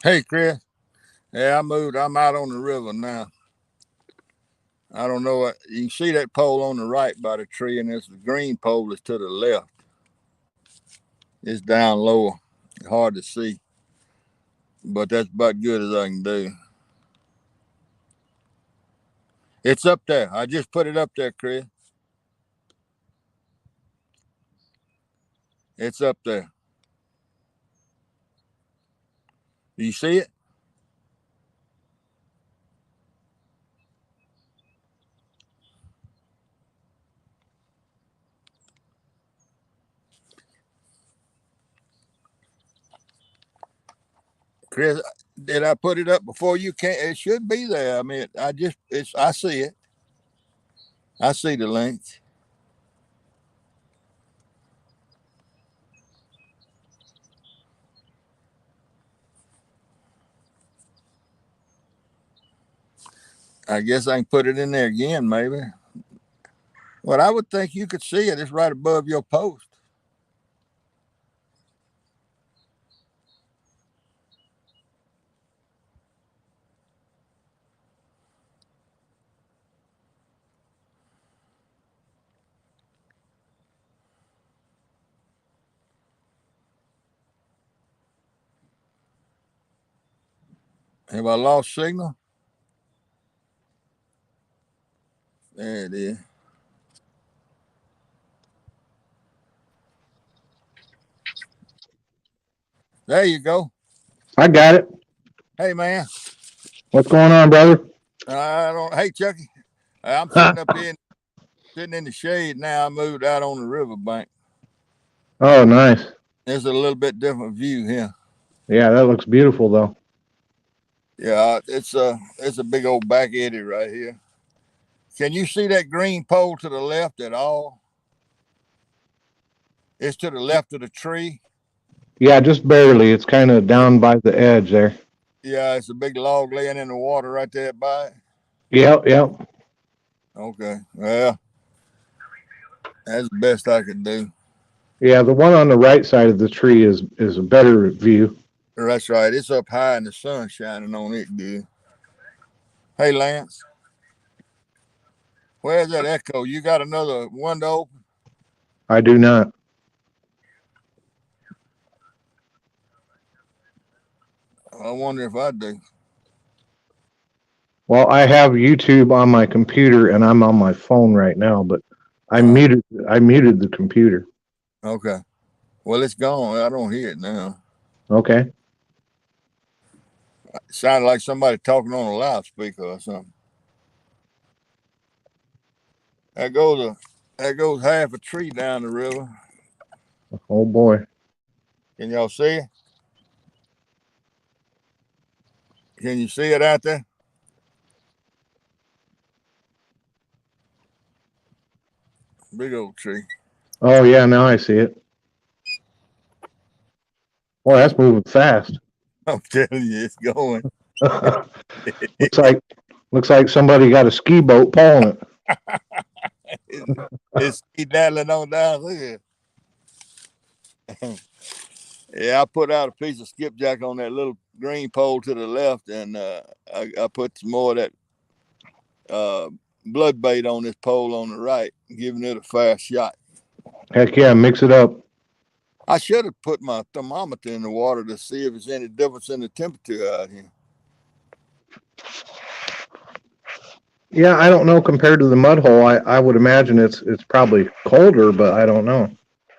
Hey, Chris. Yeah, I moved. I'm out on the river now. I don't know what you can see that pole on the right by the tree, and this the green pole is to the left. It's down lower. Hard to see, but that's about good as I can do. It's up there. I just put it up there, Chris. It's up there. Do you see it? Chris, did I put it up before you came? It should be there. I mean, I see it. I see the length. I guess I can put it in there again, maybe. Well, I would think you could see it. It's right above your post. Have I lost signal? There it is. There you go. I got it. Hey, man. What's going on, brother? I don't. Hey, Chucky. I'm sitting up here, sitting in the shade now. I moved out on the riverbank. Oh, nice. There's a little bit different view here. Yeah, that looks beautiful, though. Yeah, it's a big old back eddy right here. Can you see that green pole to the left at all? It's to the left of the tree. Yeah, just barely. It's kind of down by the edge there. Yeah, it's a big log laying in the water right there by it. Yep, yep. Okay. Well, that's the best I could do. Yeah, the one on the right side of the tree is a better view. That's right. It's up high and the sun shining on it good. Hey, Lance, where's that echo? You got another window open? I do not. I wonder if I do. Well, I have YouTube on my computer and I'm on my phone right now, but I Uh, muted I muted the computer. okay. Well, it's gone. I don't hear it now. Okay. It sounded like somebody talking on a loudspeaker or something. That goes a that goes half a tree down the river. Oh boy. Can y'all see it? Can you see it out there? Big old tree. Oh yeah, now I see it. Boy, that's moving fast. I'm telling you, it's going. looks like looks like somebody got a ski boat pulling it. it's daddling on down here. Yeah, I put out a piece of skipjack on that little green pole to the left, and I put some more of that uh, blood bait on this pole on the right, giving it a fair shot. Heck yeah, mix it up. I should have put my thermometer in the water to see if there's any difference in the temperature out here. Yeah, I don't know compared to the mud hole. I would imagine it's probably colder, but I don't know.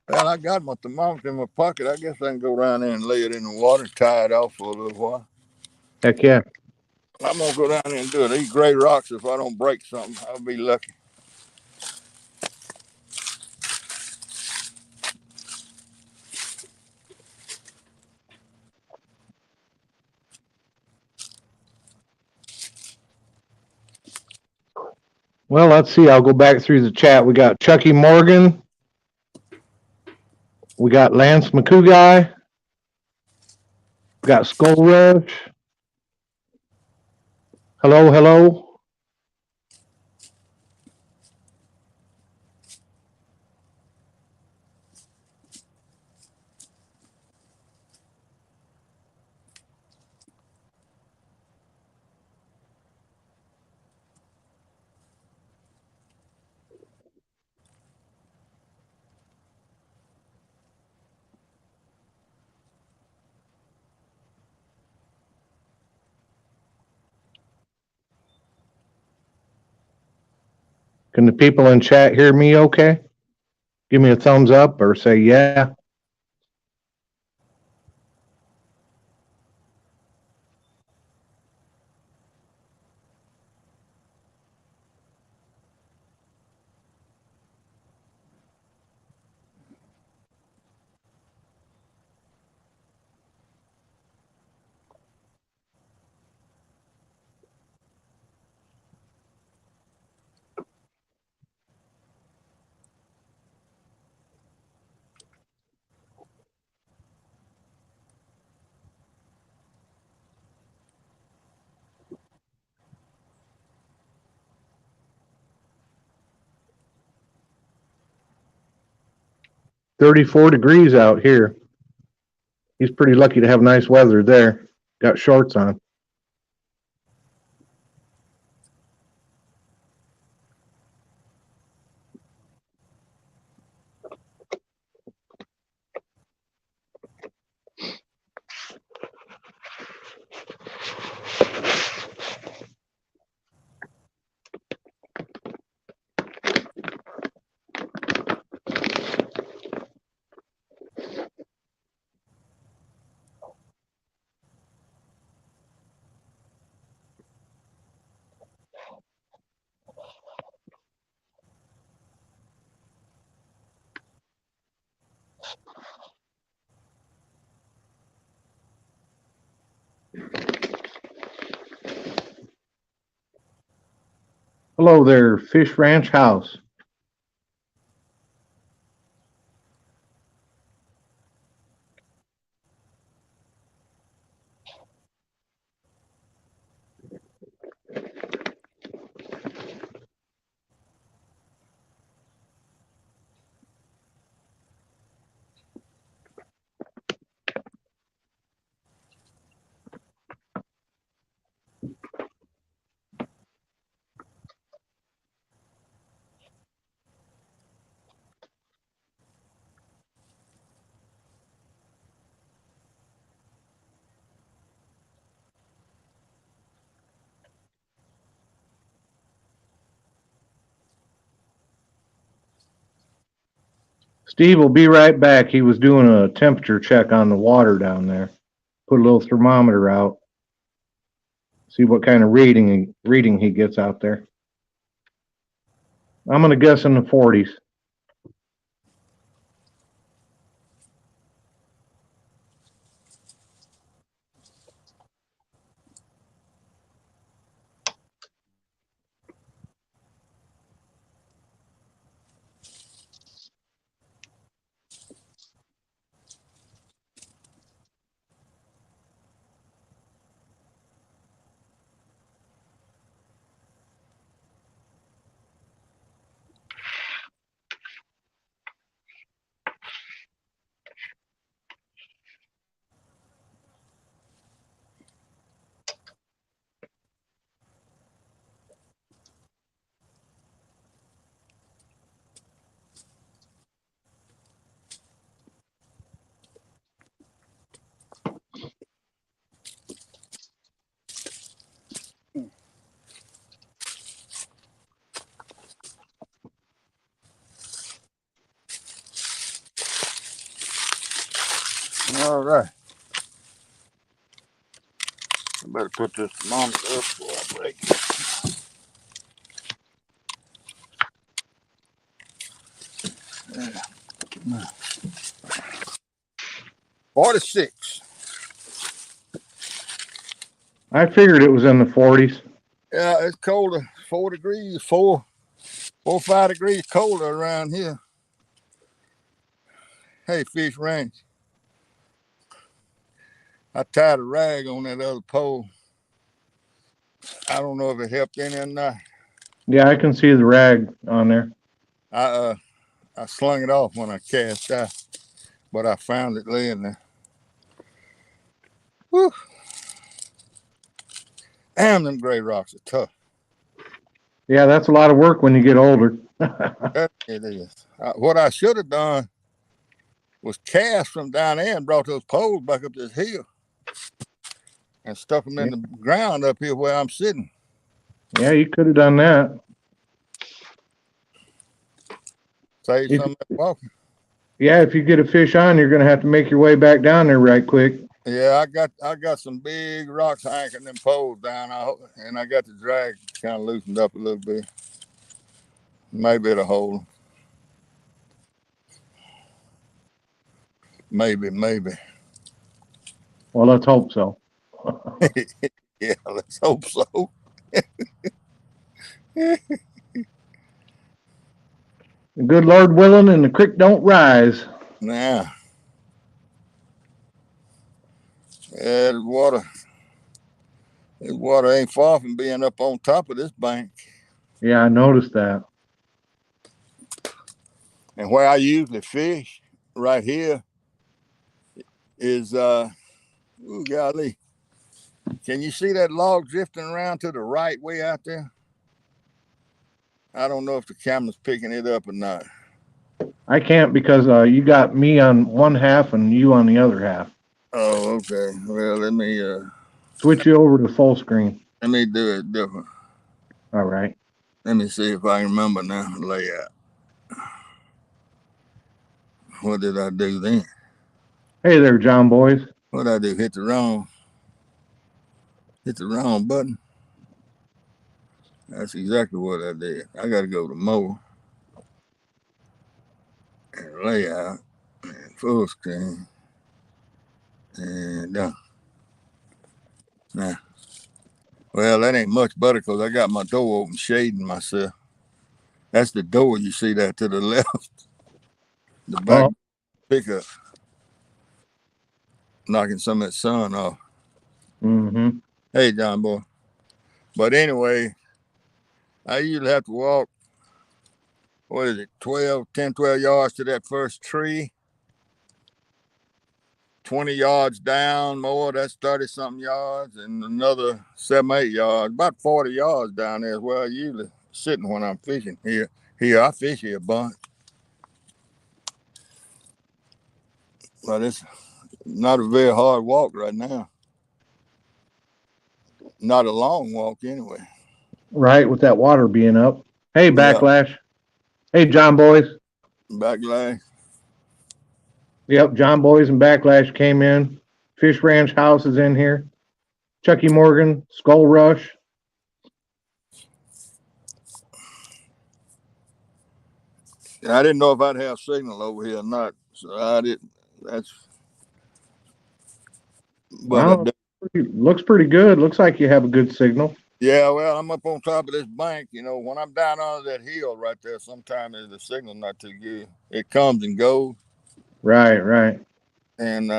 Well, I got my thermometer in my pocket. I guess I can go down there and lay it in the water, tie it off for a little while. Heck yeah. I'm gonna go down there and do it. These gray rocks, if I don't break something, I'll be lucky. Well, let's see. I'll go back through the chat. We got Chucky Morgan. We got Lance McCouguy. We got Skull Rush. Hello, hello. Can the people in chat hear me okay? Give me a thumbs up or say yeah. $34 out here. He's pretty lucky to have nice weather there. Got shorts on. Hello there, Fish Ranch House. Steve will be right back. He was doing a temperature check on the water down there. Put a little thermometer out. See what kind of reading he gets out there. I'm gonna guess in the 40s. All right. I better put this thermometer up before I break it. 46. I figured it was in the 40s. Yeah, it's colder. 4 degrees, 4 or 5 degrees colder around here. Hey, Fish Ranch. I tied a rag on that other pole. I don't know if it helped any or not. Yeah, I can see the rag on there. I slung it off when I cast out, but I found it laying there. Whew. Damn, them gray rocks are tough. Yeah, that's a lot of work when you get older. That it is. What I should have done was cast from down there and brought those poles back up this hill and stuck them in the ground up here where I'm sitting. Yeah, you could have done that. Save If, some of that walking. yeah, if you get a fish on, you're gonna have to make your way back down there right quick. Yeah, I got some big rocks anchoring them poles down, and I got the drag kind of loosened up a little bit. Maybe it'll hold. Maybe. Well, let's hope so. Yeah, let's hope so. Good Lord willing, and the creek don't rise. Now, yeah, the water ain't far from being up on top of this bank. Yeah, I noticed that. And where I usually fish, right here, is ooh golly. Can you see that log drifting around to the right way out there? I don't know if the camera's picking it up or not. I can't because you got me on one half and you on the other half. Oh, okay. Well, Switch you over to full screen. let me do it different. All right. Let me see if I can remember now the layout. What did I do then? Hey there, John boys. What did I do? Hit the wrong button. That's exactly what I did. I got to go to more and layout and full screen and done. Now, well, that ain't much better because I got my door open, shading myself. That's the door you see that to the left. The back pickup, knocking some of that sun off. Mm-hmm. Hey, John boy. But anyway, I usually have to walk, what is it, 10, 12 yards to that first tree. 20 yards down more, that's 30 something yards, and another 7, 8 yards, about 40 yards down there is where I usually sitting when I'm fishing here. I fish here a bunch. But it's not a very hard walk right now. Not a long walk anyway. Right, with that water being up. Hey, Yeah, Backlash. Hey, John boys. backlash. Yep, John boys and Backlash came in. Fish Ranch House is in here. Chucky Morgan, Skull Rush. I didn't know if I'd have signal over here or not, so I didn't. That's, but I Well, did. looks pretty good. Looks like you have a good signal. Yeah, well, I'm up on top of this bank. You know, when I'm down under that hill right there, sometimes the signal not too good. It comes and goes, Right. and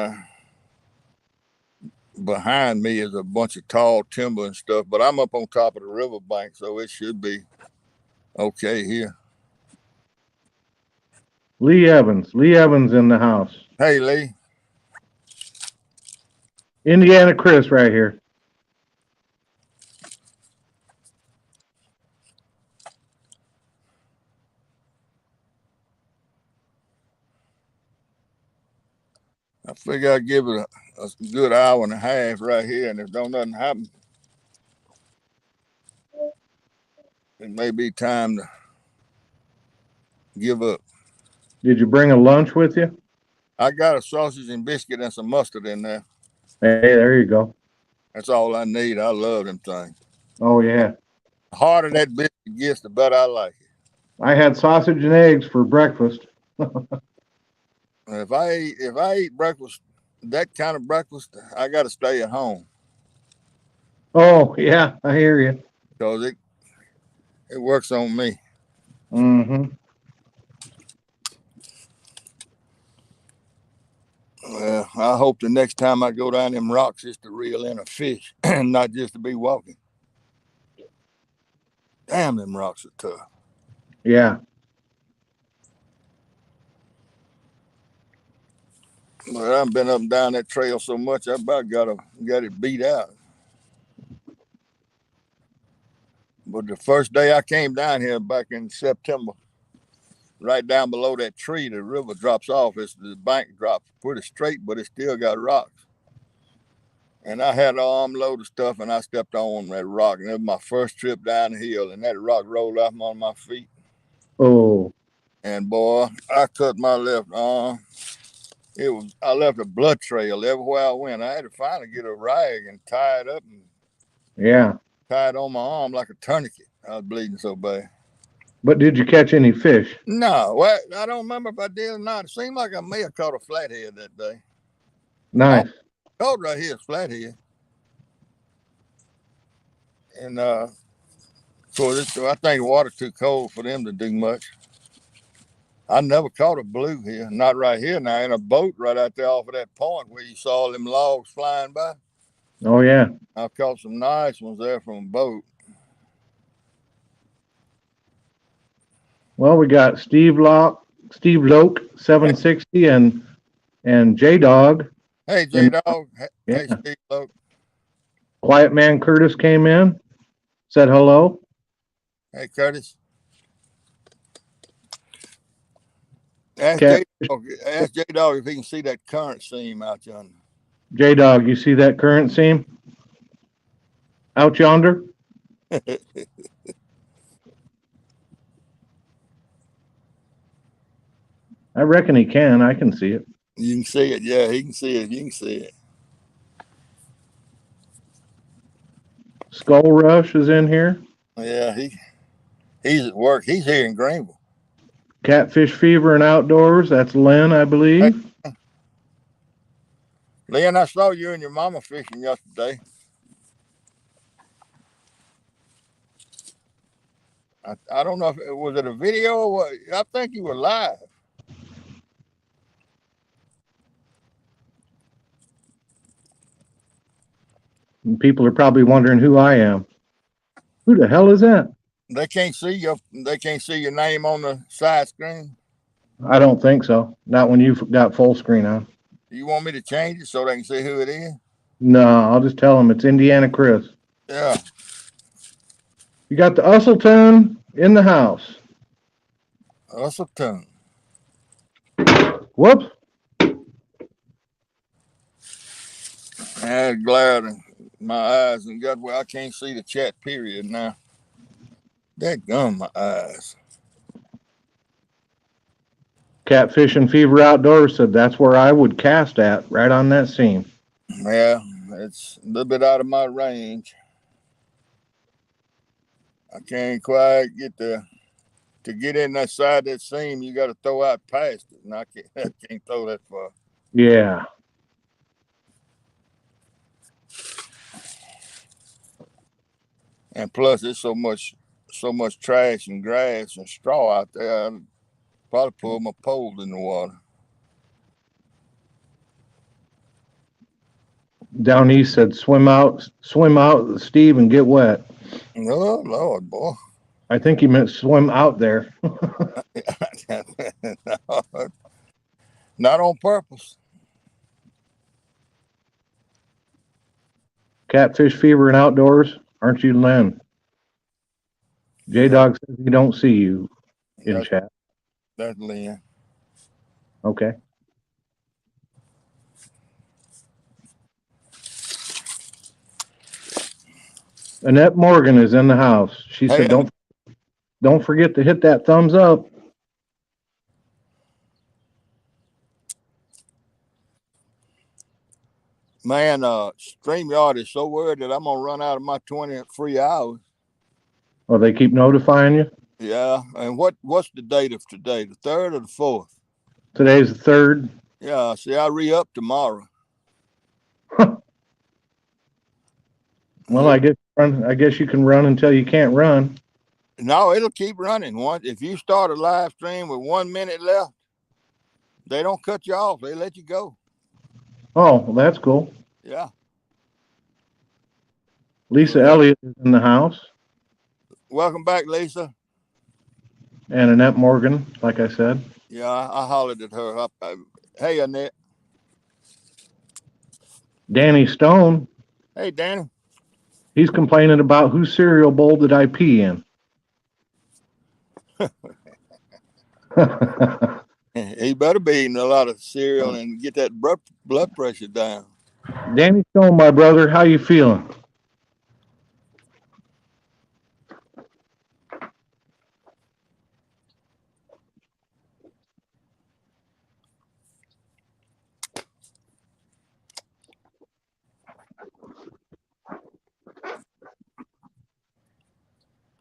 behind me is a bunch of tall timber and stuff. But I'm up on top of the river bank, so it should be okay here. Lee Evans. Lee Evans in the house. Hey, Lee. Indiana Chris right here. I figure I'll give it a good hour and a half right here, and if don't nothing happen, it may be time to give up. Did you bring a lunch with you? I got a sausage and biscuit and some mustard in there. Hey, there you go. That's all I need. I love them things. Oh yeah. The harder that biscuit gets, the better I like it. I had sausage and eggs for breakfast. If I eat breakfast, that kind of breakfast, I got to stay at home Oh yeah, I hear you. because it works on me. Mm-hmm. Well, I hope the next time I go down them rocks is to reel in a fish, and not just to be walking. Damn, them rocks are tough. Yeah. But I've been up and down that trail so much, I about got it beat out. But the first day I came down here back in September, right down below that tree, the river drops off. The bank drops pretty straight, but it still got rocks. And I had an armload of stuff, and I stepped on that rock, and it was my first trip down the hill, and that rock rolled off on my feet. Oh. And boy, I cut my left arm. I left a blood trail everywhere I went. I had to finally get a rag and tie it up and Yeah. tie it on my arm like a tourniquet. I was bleeding so bad. But did you catch any fish? No, well, I don't remember if I did or not. It seemed like I may have caught a flathead that day. Nice. Caught right here, flathead. And so I think the water's too cold for them to do much. I never caught a blue here, not right here now, in a boat right out there off of that point where you saw them logs flying by. Oh, yeah. I caught some nice ones there from a boat. Well, we got Steve Loke, 760, and J Dog. Hey, J Dog. Yeah. Hey, Steve Loke. Quiet Man Curtis came in, said hello. Hey, Curtis. Ask J Dog if he can see that current seam out yonder. J Dog, you see that current seam out yonder? I reckon he can. I can see it. You can see it. Yeah, he can see it. You can see it. Skull Rush is in here. Yeah, he's at work. He's here in Greenville. Catfish Fever and Outdoors. That's Lynn, I believe. Hey, Lynn, I saw you and your mama fishing yesterday. I don't know if it was a video or what. I think you were live. And people are probably wondering who I am. Who the hell is that? They can't see your name on the side screen. I don't think so. Not when you've got full screen on. You want me to change it so they can see who it is? No, I'll just tell them it's Indiana Chris. Yeah. You got the Usselton in the house. Usselton. Whoops. I had glare in my eyes and got where I can't see the chat period now. That gum my eyes. Catfish and Fever Outdoors said that's where I would cast at, right on that seam. Yeah, it's a little bit out of my range. I can't quite get to get in that side of that seam. You got to throw out past it, and I can't throw that far. Yeah. And plus, there's so much trash and grass and straw out there. I'd probably pull my pole in the water. Down east said swim out, Steve, and get wet. Oh, Lord, boy. I think he meant swim out there. Not on purpose. Catfish Fever and Outdoors, aren't you, Len? J Dog says he don't see you in chat. That's Lynn. Okay. Annette Morgan is in the house. She said, "Don't forget to hit that thumbs up." Man, StreamYard is so worried that I'm gonna run out of my 20 free hours. Oh, they keep notifying you? Yeah. And what's the date of today? The 3rd or the 4th? Today's the 3rd. Yeah. See, I re-up tomorrow. Well, I guess you can run until you can't run. No, it'll keep running. If you start a live stream with 1 minute left, they don't cut you off. They let you go. Oh, well, that's cool. Yeah. Lisa Elliott is in the house. Welcome back, Lisa. And Annette Morgan, like I said. Yeah, I hollered at her. Hey, Annette. Danny Stone. Hey, Danny. He's complaining about whose cereal bowl did I pee in. He better be eating a lot of cereal and get that blood pressure down. Danny Stone, my brother, how you feeling?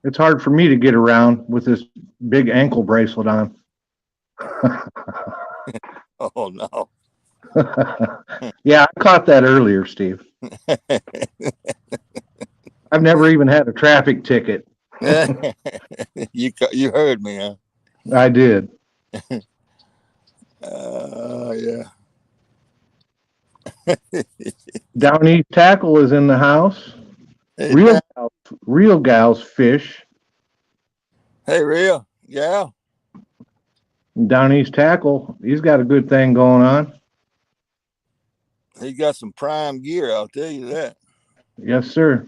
It's hard for me to get around with this big ankle bracelet on. Oh no. Yeah, I caught that earlier, Steve. I've never even had a traffic ticket. You heard me, huh? I did. Yeah. Down East Tackle is in the house. Hey, Real gals, real gals fish. hey, real. Yeah. Down East Tackle, he's got a good thing going on. He got some prime gear, I'll tell you that. Yes, sir.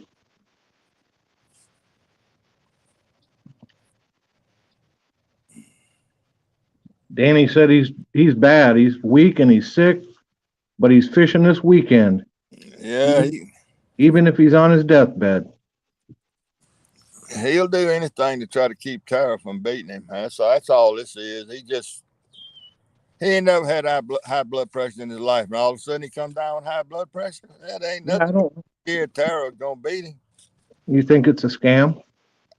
Danny said he's bad. He's weak and he's sick, but he's fishing this weekend, Yeah, even even if he's on his deathbed. he'll do anything to try to keep Tara from beating him. That's all this is. He ain't never had high blood pressure in his life, and all of a sudden he come down with high blood pressure. That ain't Yeah, I nothing. don't. Scared Tara gonna beat him. You think it's a scam?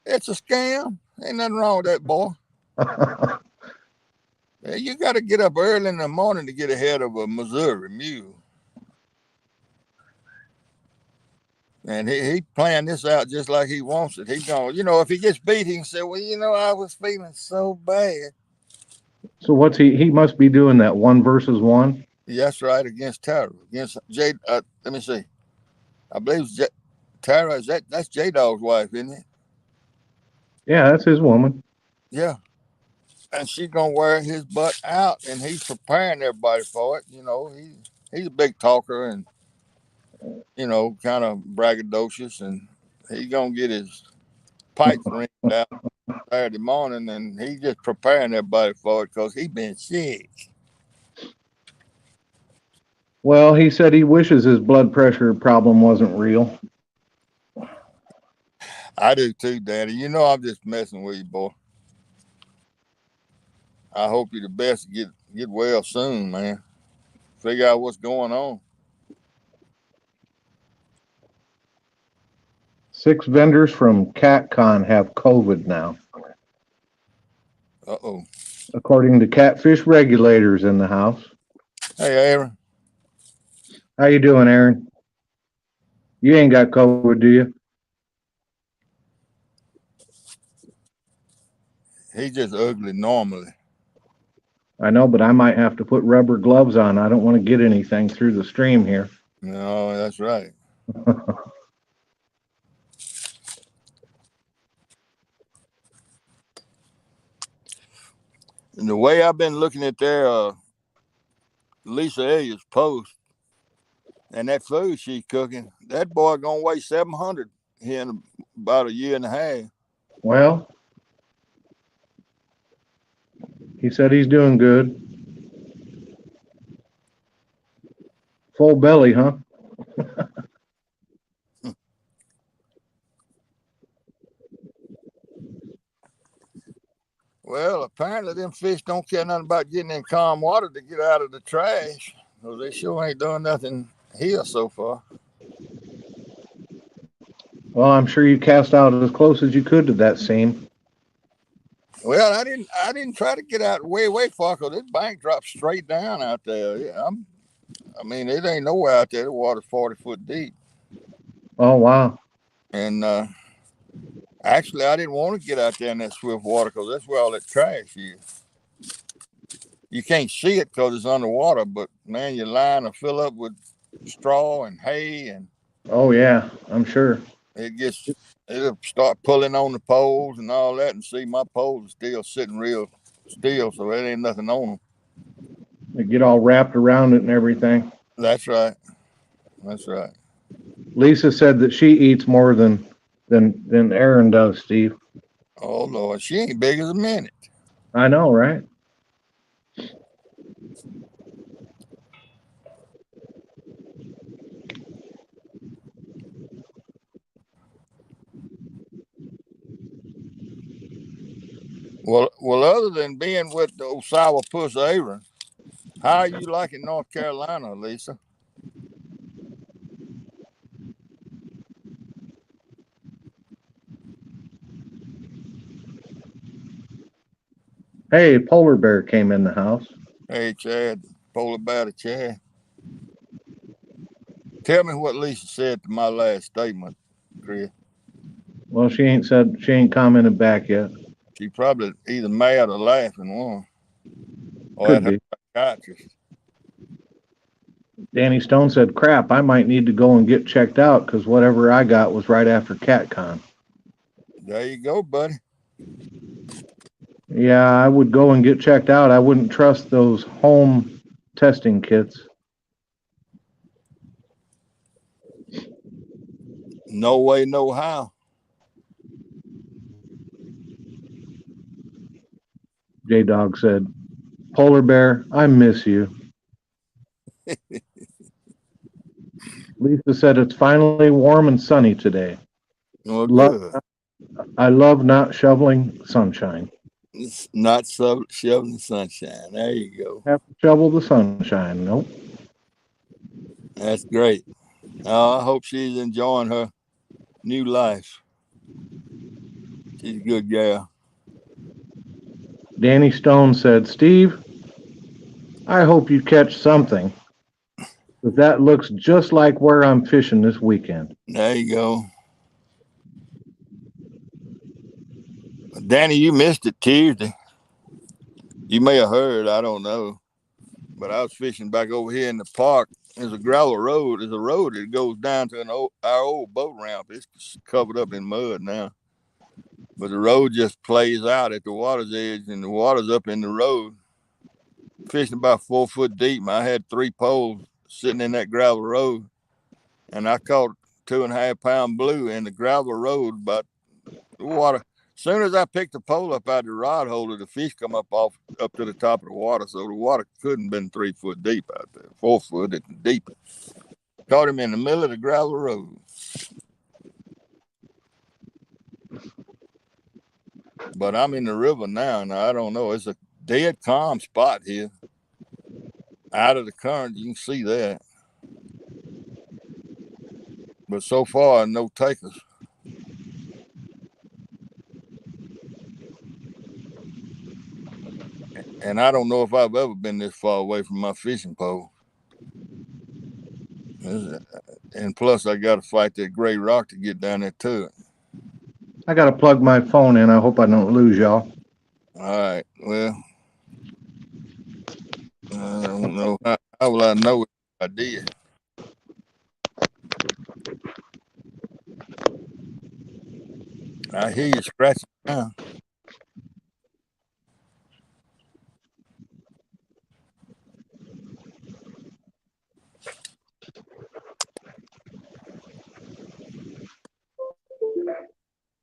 It's a scam. Ain't nothing wrong with that boy. You got to get up early in the morning to get ahead of a Missouri mule. And he planned this out just like he wants it. He's going, if he gets beat, he can say, well, I was feeling so bad. So what's he must be doing that one versus one? That's right, against Tara. Against J. Let me see. I believe Tara, that's J Dog's wife, isn't it? Yeah, that's his woman. Yeah. And she's going to wear his butt out, and he's preparing everybody for it. He's a big talker and, kind of braggadocious, and he's going to get his pipes ringed out Saturday morning, and he's just preparing everybody for it because he's been sick. Well, he said he wishes his blood pressure problem wasn't real. I do too, Daddy. I'm just messing with you, boy. I hope you're the best. Get well soon, man. Figure out what's going on. 6 vendors from CatCon have COVID now, Uh-oh. according to catfish regulators in the house. Hey, Aaron. How you doing, Aaron? You ain't got COVID, do you? He's just ugly normally. I know, but I might have to put rubber gloves on. I don't want to get anything through the stream here. No, that's right. And the way I've been looking at their Lisa Elliott's post and that food she's cooking, that boy gonna weigh 700 here in about a year and a half. Well, he said he's doing good. Full belly, huh? Well, apparently them fish don't care nothing about getting in calm water to get out of the trash. So they sure ain't doing nothing here so far. Well, I'm sure you cast out as close as you could to that seam. Well, I didn't try to get out way far because this bank drops straight down out there. Yeah, it ain't nowhere out there. The water's 40 foot deep. Oh, wow. And actually, I didn't want to get out there in that swift water because that's where all that trash is. You can't see it because it's underwater, but man, your line will fill up with straw and hay, and Oh, yeah, I'm sure. it'll start pulling on the poles and all that. And see, my poles are still sitting real still, so there ain't nothing on them. They get all wrapped around it and everything. That's right. That's right. Lisa said that she eats more than Aaron does, Steve. Oh Lord, she ain't big as a minute. I know, right? Well, other than being with the sour puss Aaron, how are you liking North Carolina, Lisa? Hey, polar bear came in the house. Hey, Chad, polar bear to Chad. Tell me what Lisa said to my last statement, Chris. Well, she ain't commented back yet. She probably either mad or laughing one, or at Could her be. psychiatrist. Danny Stone said, "Crap, I might need to go and get checked out because whatever I got was right after CatCon." There you go, buddy. Yeah, I would go and get checked out. I wouldn't trust those home testing kits. No way, no how. J Dog said, "Polar bear, I miss you." Lisa said, "It's finally warm and sunny today. Well, Love, good. I love not shoveling sunshine. It's not so shoveling sunshine. There you go. Have to shovel the sunshine. Nope. That's great. I hope she's enjoying her new life. She's a good gal. Danny Stone said, "Steve, I hope you catch something. But that looks just like where I'm fishing this weekend." There you go. Danny, you missed it Tuesday. You may have heard, I don't know. But I was fishing back over here in the park. There's a gravel road. There's a road that goes down to our old boat ramp. It's covered up in mud now. But the road just plays out at the water's edge, and the water's up in the road. Fishing about 4 foot deep. I had 3 poles sitting in that gravel road, and I caught 2.5 pound blue in the gravel road. But the water, as soon as I picked the pole up out of the rod holder, the fish come up to the top of the water. So the water couldn't have been 3 foot deep out there. 4 foot at the deepest. Caught him in the middle of the gravel road. But I'm in the river now, and I don't know. It's a dead calm spot here. Out of the current, you can see that. But so far, no takers. And I don't know if I've ever been this far away from my fishing pole. And plus, I got to fight that gray rock to get down there to it. I got to plug my phone in. I hope I don't lose y'all. All right. Well, I don't know. How will I know if I did? I hear you scratching now.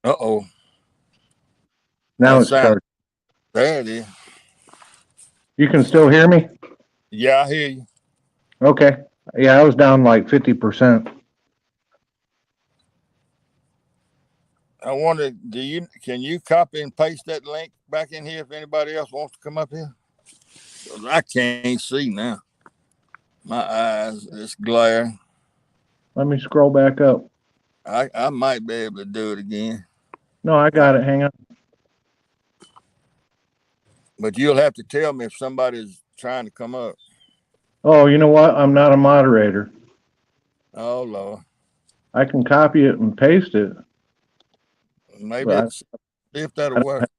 Uh-oh. Now That it sound. starts. There it is. You can still hear me? Yeah, I hear you. Okay. Yeah, I was down like 50%. I wonder, can you copy and paste that link back in here if anybody else wants to come up here? 'Cause I can't see now. My eyes, it's glare. Let me scroll back up. I might be able to do it again. No, I got it. Hang on. But you'll have to tell me if somebody's trying to come up. Oh, you know what? I'm not a moderator. Oh, Lord. I can copy it and paste it, Maybe but see if that'll work.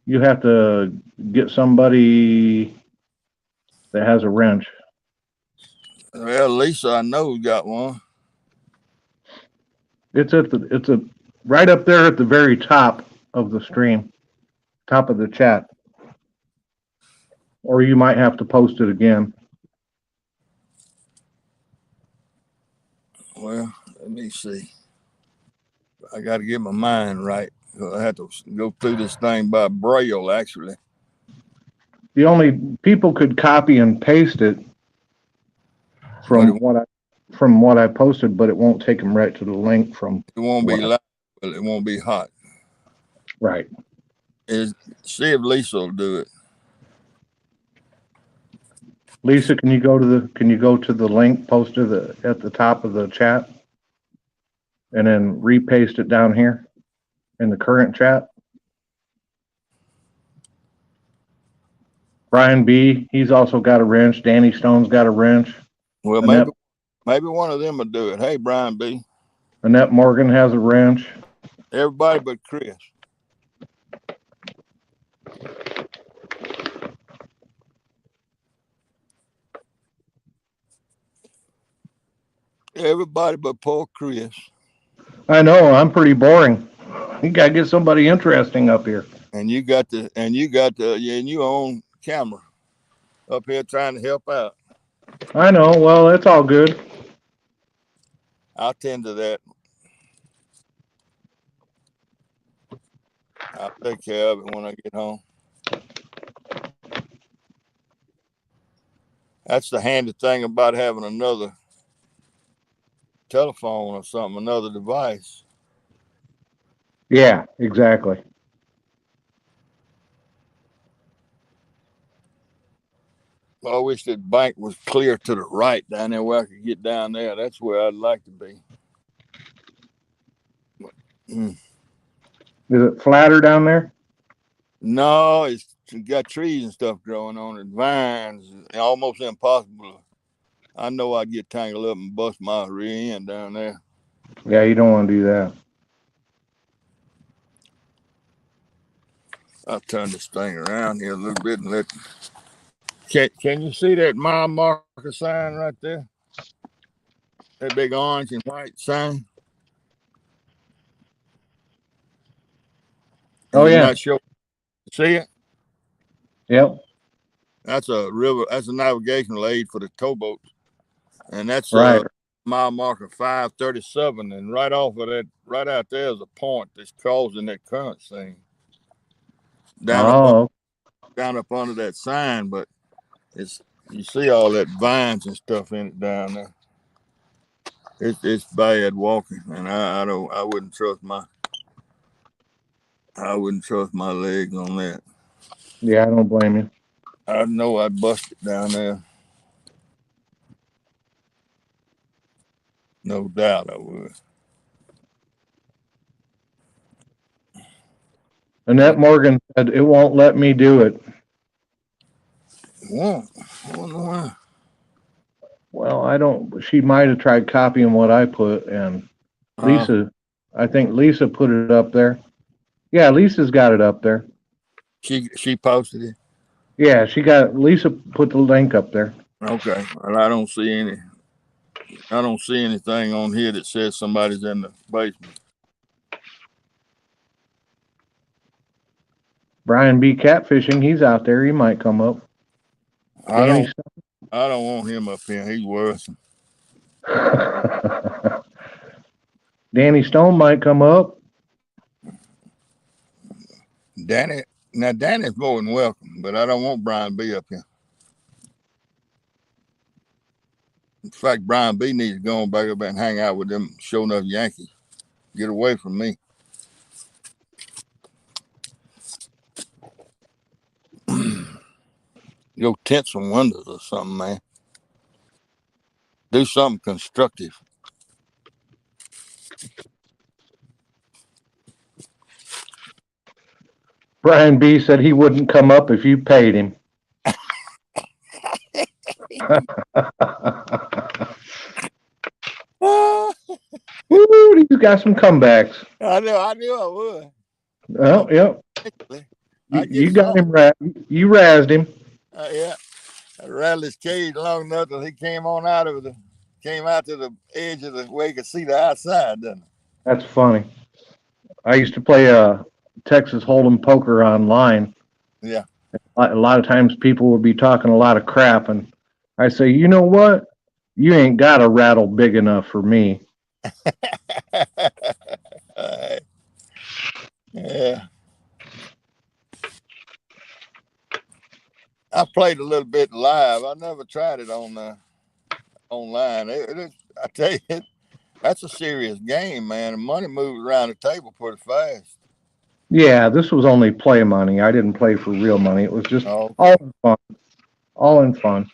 you have to get somebody that has a wrench. Well, Lisa, I know got one. It's right up there at the very top of the stream, top of the chat. Or you might have to post it again. Well, let me see. I got to get my mind right. I have to go through this thing by braille, actually. The only people could copy and paste it from what I posted, but it won't take them right to the link from. It won't be live, but it won't be hot. Right. See if Lisa will do it. Lisa, can you go to the link posted at the top of the chat, and then repaste it down here in the current chat? Brian B, he's also got a wrench. Danny Stone's got a wrench. Well, Annette, maybe one of them will do it. Hey, Brian B. Annette Morgan has a wrench. Everybody but Chris. Everybody but poor Chris. I know, I'm pretty boring. You gotta get somebody interesting up here. And you got your own camera up here trying to help out. I know, well, it's all good. I'll tend to that. I'll take care of it when I get home. That's the handy thing about having another telephone or something, another device. Yeah, exactly. I wish that bank was clear to the right down there where I could get down there. That's where I'd like to be. Is it flatter down there? No, it's got trees and stuff growing on it, vines, almost impossible. I know I'd get tangled up and bust my rear end down there. Yeah, you don't want to do that. I'll turn this thing around here a little bit and let. Can you see that mile marker sign right there? That big orange and white sign? Oh, You're yeah. not sure. See it? Yep. That's a river. That's a navigational aid for the towboats, and that's Right. mile marker 537. And right off of that, right out there is a point that's causing that current thing down Oh, up under that sign. But it's you see all that vines and stuff in it down there. It's bad walking, and I wouldn't trust my legs on that. yeah, I don't blame you. I know I'd bust it down there. No doubt I would. Annette Morgan said, it won't let me do it. Won't. I wonder why. Well, I don't, she might have tried copying what I put, and Lisa, I think Lisa put it up there. Yeah, Lisa's got it up there. She posted it. Yeah, Lisa put the link up there. Okay. Well, I don't see anything on here that says somebody's in the basement. Brian B. Catfishing, he's out there. He might come up. I don't want him up here. He's worrisome. Danny Stone might come up. Danny's more than welcome, but I don't want Brian B up here. In fact, Brian B needs to go on back up and hang out with them show enough Yankees. Get away from me. Go tint some windows or something, man. Do something constructive. Brian B. said he wouldn't come up if you paid him. Woo, you got some comebacks. I knew I would. Oh, yep. You got him right. You razzed him. Yeah. I rattled his cage long enough that he came out to the edge of the where he could see the outside, didn't it? That's funny. I used to play Texas Hold'em poker online. Yeah. A lot of times people would be talking a lot of crap, and I say, you know what? You ain't got a rattle big enough for me. Yeah. I played a little bit live. I never tried it on online. I tell you, that's a serious game, man. The money moves around the table pretty fast. Yeah, this was only play money. I didn't play for real money. It was just all in fun. All in fun.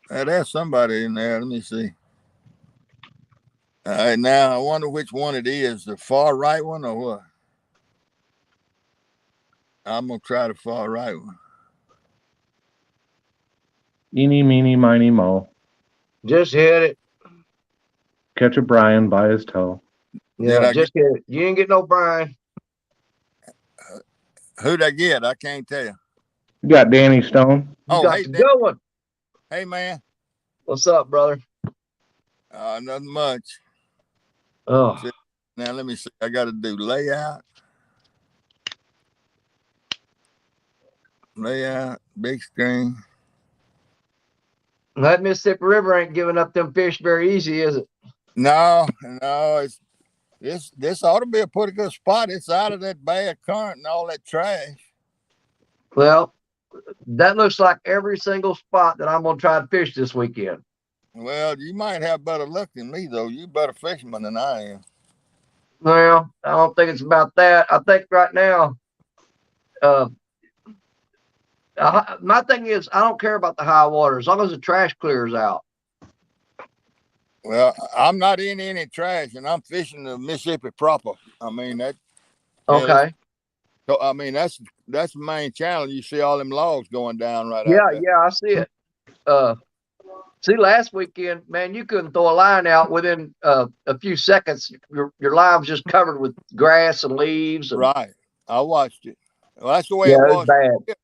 There's somebody in there. Let me see. All right, now I wonder which one it is, the far right one or what? I'm going to try the far right one. Eeny, meeny, miny, mo. Just hit it. Catch a Brian by his toe. Yeah, just hit it. You ain't get no Brian. Who'd I get? I can't tell you. You got Danny Stone. You got hey, the good one. Hey, man. What's up, brother? Nothing much. Oh. Now, let me see. I got to do layout. Big screen. That Mississippi River ain't giving up them fish very easy, is it? No. It's this ought to be a pretty good spot. It's out of that bad current and all that trash. Well, that looks like every single spot that I'm gonna try to fish this weekend. Well, you might have better luck than me, though. You better fisherman than I am. Well, I don't think it's about that. I think right now, my thing is, I don't care about the high water as long as the trash clears out. Well, I'm not in any trash, and I'm fishing the Mississippi proper. I mean that. Okay. So I mean that's the main channel. You see all them logs going down right Yeah, out there. yeah, I see it. See, last weekend, man, you couldn't throw a line out within a few seconds. Your line was just covered with grass and leaves. And, Right. I watched it. Well, that's the way yeah, it it was. bad.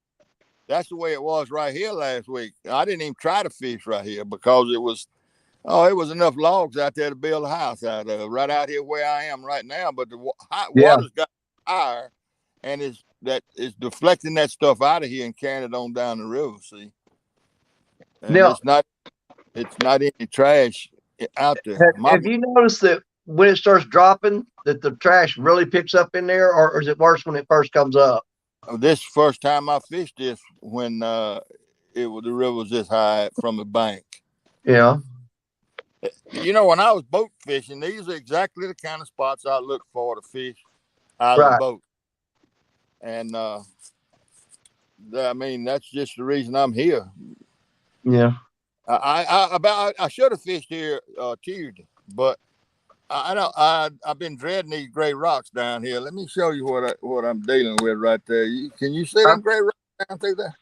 That's the way it was right here last week. I didn't even try to fish right here because it was enough logs out there to build a house out of. Right out here where I am right now, but the hot water's got higher, and it's deflecting that stuff out of here and carrying it on down the river. See, and Now, it's not any trash out there. have you noticed that when it starts dropping, that the trash really picks up in there, or is it worse when it first comes up? This first time I fished this when the river was this high from the bank. Yeah. You know, when I was boat fishing, these are exactly the kind of spots I look for to fish out of the boat. And I mean, that's just the reason I'm here. Yeah. I should have fished here Tuesday, but I've been dreading these gray rocks down here. Let me show you what I'm dealing with right there. Can you see them gray rocks down through there?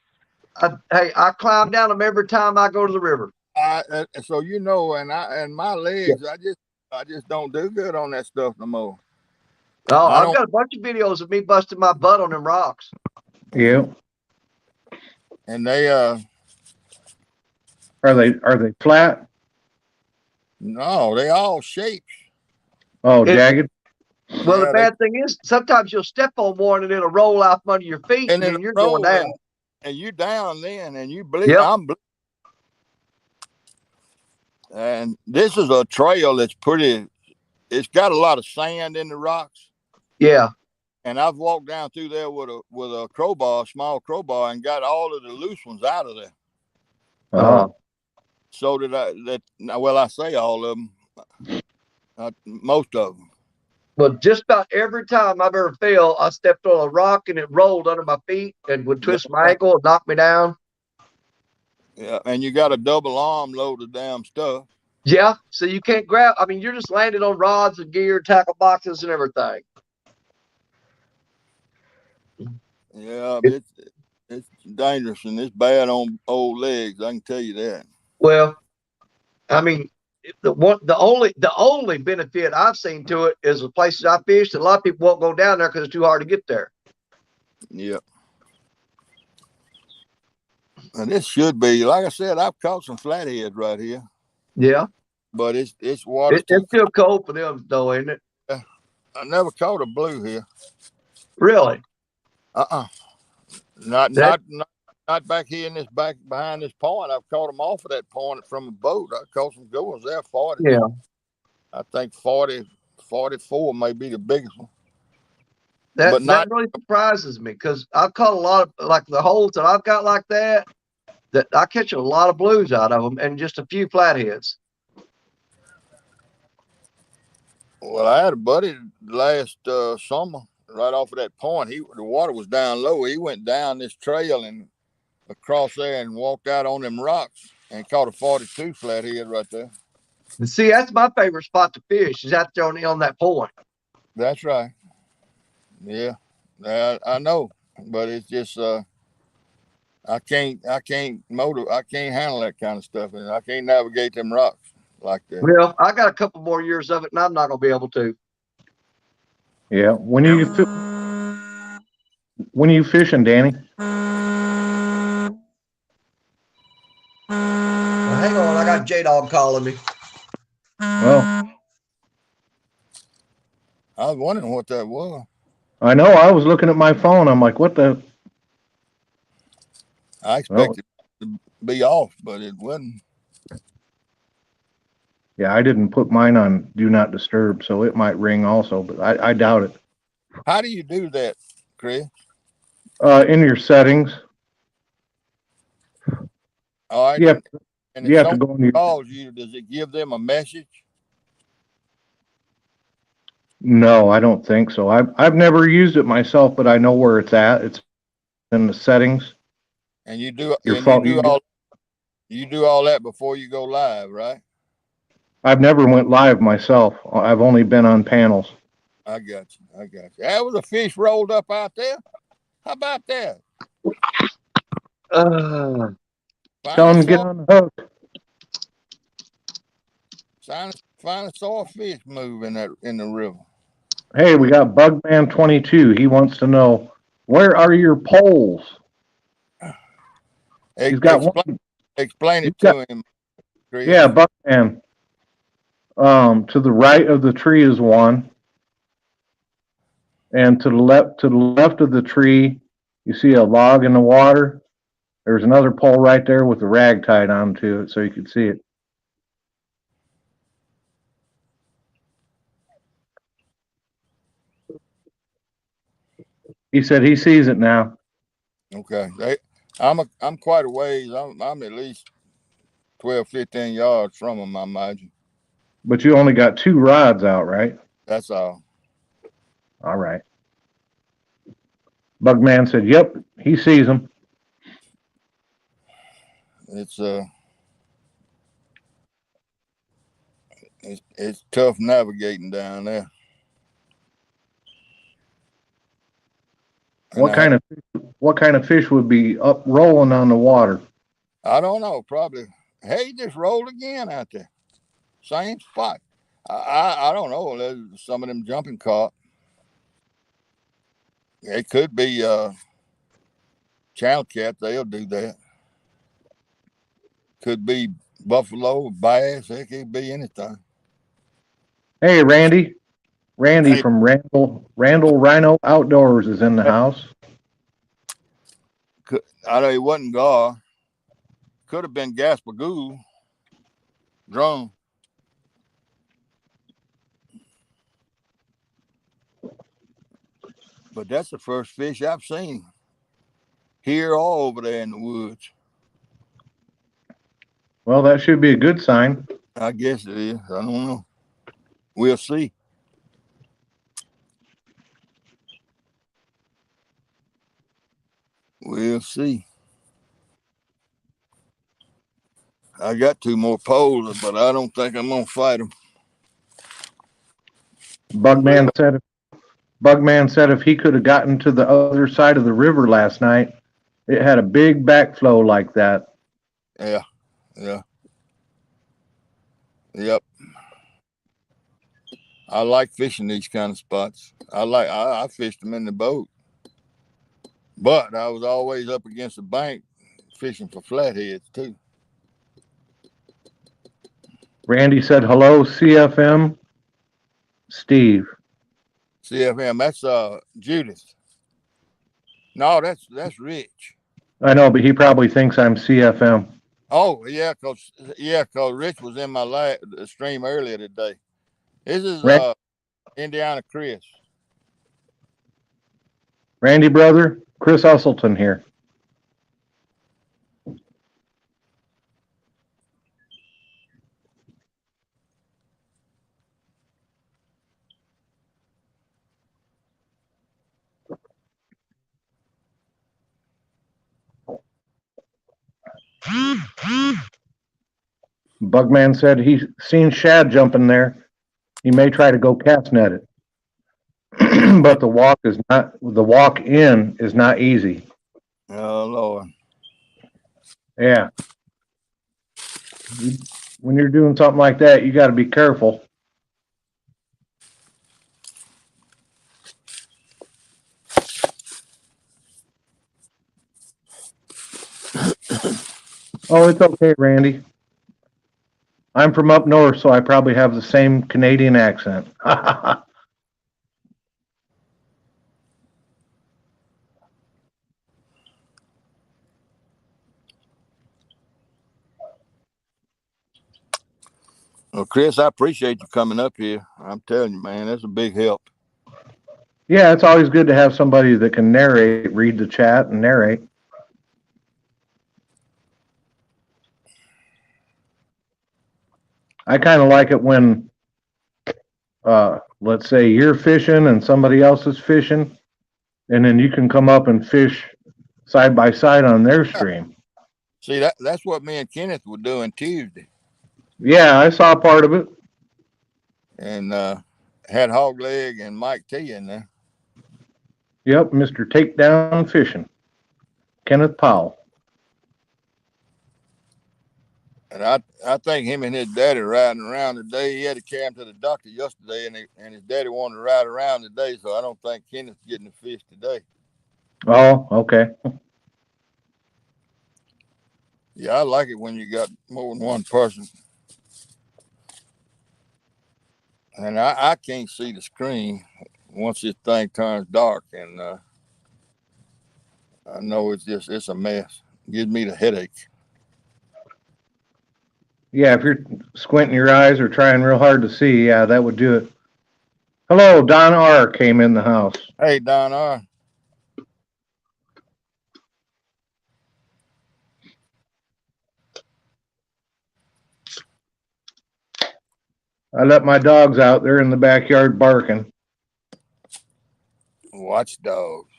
I climb down them every time I go to the river. So you know, and my legs, I just don't do good on that stuff no more. Oh, I've got a bunch of videos of me busting my butt on them rocks. Yeah. And they are they flat? No, they all shapes. Oh, jagged. Well, the bad thing is sometimes you'll step on one and it'll roll out from under your feet, and then you're going down. And you down then, and you bleed. Yep. I'm bleeding. And this is a trail that's pretty. It's got a lot of sand in the rocks. Yeah. And I've walked down through there with a crowbar, a small crowbar, and got all of the loose ones out of there. So I say all of them, most of them. But just about every time I've ever fell, I stepped on a rock and it rolled under my feet and would twist my ankle and knock me down. Yeah, and you got a double arm load of damn stuff. Yeah, so you can't grab. I mean, you're just landing on rods and gear, tackle boxes, and everything. Yeah, it's dangerous and it's bad on old legs. I can tell you that. Well, I mean, the only benefit I've seen to it is the places I fished. A lot of people won't go down there because it's too hard to get there. Yeah. And this should be, like I said, I've caught some flatheads right here. Yeah. But it's water. It's still cold for them, though, ain't it? Yeah. I never caught a blue here. Really? Not back here in this behind this point. I've caught them off of that point from a boat. I caught some good ones there, 40. Yeah. I think 40, 44 may be the biggest one. That really surprises me because I've caught a lot of, like the holes that I've got like that I catch a lot of blues out of them and just a few flatheads. Well, I had a buddy last summer right off of that point. The water was down low. He went down this trail and across there and walked out on them rocks and caught a 42 flathead right there. And see, that's my favorite spot to fish is out there on that point. That's right. Yeah, I know, but it's just I can't handle that kind of stuff, and I can't navigate them rocks like that. Well, I got a couple more years of it, and I'm not going to be able to. Yeah. When are you fishing, Danny? Well, hang on, I got J-Dog calling me. Well, I was wondering what that was. I know. I was looking at my phone. I'm like, what the? I expected it to be off, but it wasn't. Yeah, I didn't put mine on Do Not Disturb, so it might ring also, but I doubt it. How do you do that, Chris? In your settings. All right. Yep. And You if have to go someone calls you, does it give them a message? No, I don't think so. I've never used it myself, but I know where it's at. It's in the settings. And you do Your and phone, you do all that before you go live, right? I've never went live myself. I've only been on panels. I got you. That was a fish rolled up out there. How about that? Tell him to get on the hook. Find a saw fish move in the river. Hey, we got Bugman22. He wants to know, where are your poles? He's got one. Explain it to him, Chris. Yeah, Bugman. To the right of the tree is one. And to the left of the tree, you see a log in the water. There's another pole right there with a rag tied onto it so you can see it. He said he sees it now. Okay. I'm quite a ways. I'm at least 12, 15 yards from them, I imagine. But you only got 2 rods out, right? That's all. All right. Bugman said, yep, he sees them. It's tough navigating down there. What kind of fish would be up rolling on the water? I don't know. Probably. Hey, just rolled again out there. Same spot. I don't know. There's some of them jumping caught. It could be channel cat. They'll do that. Could be buffalo, bass. It could be anything. Hey, Randy. Randy from Randall Rhino Outdoors is in the house. I know he wasn't Gar. Could have been Gaspagoo. Drum. But that's the first fish I've seen here or over there in the woods. Well, that should be a good sign. I guess it is. I don't know. We'll see. We'll see. I got 2 more poles, but I don't think I'm gonna fight them. Bugman said if he could have gotten to the other side of the river last night, it had a big backflow like that. Yeah. Yep. I like fishing these kind of spots. I fished them in the boat, but I was always up against the bank fishing for flatheads too. Randy said, hello, CFM. Steve. CFM, that's Judith. No, that's Rich. I know, but he probably thinks I'm CFM. Oh, yeah, cause Rich was in my stream earlier today. This is Indiana Chris. Randy, brother, Chris Usselton here. Bugman said he's seen shad jumping there. He may try to go cast net it. But the walk in is not easy. Oh Lord. Yeah. When you're doing something like that, you got to be careful. Oh, it's okay, Randy. I'm from up north, so I probably have the same Canadian accent. Well, Chris, I appreciate you coming up here. I'm telling you, man, that's a big help. Yeah, it's always good to have somebody that can narrate, read the chat and narrate. I kind of like it when, let's say you're fishing and somebody else is fishing, and then you can come up and fish side by side on their stream. See, that's what me and Kenneth were doing Tuesday. Yeah, I saw part of it. And had Hog Leg and Mike T in there. Yep, Mr. Takedown Fishing, Kenneth Powell. And I think him and his daddy riding around today. He had to carry him to the doctor yesterday, and his daddy wanted to ride around today, so I don't think Kenneth's getting the fish today. Oh, okay. Yeah, I like it when you got more than one person. And I can't see the screen once this thing turns dark, and I know it's a mess. It gives me the headache. Yeah, if you're squinting your eyes or trying real hard to see, yeah, that would do it. Hello, Don R. came in the house. Hey, Don R. I let my dogs out. They're in the backyard barking. Watchdogs.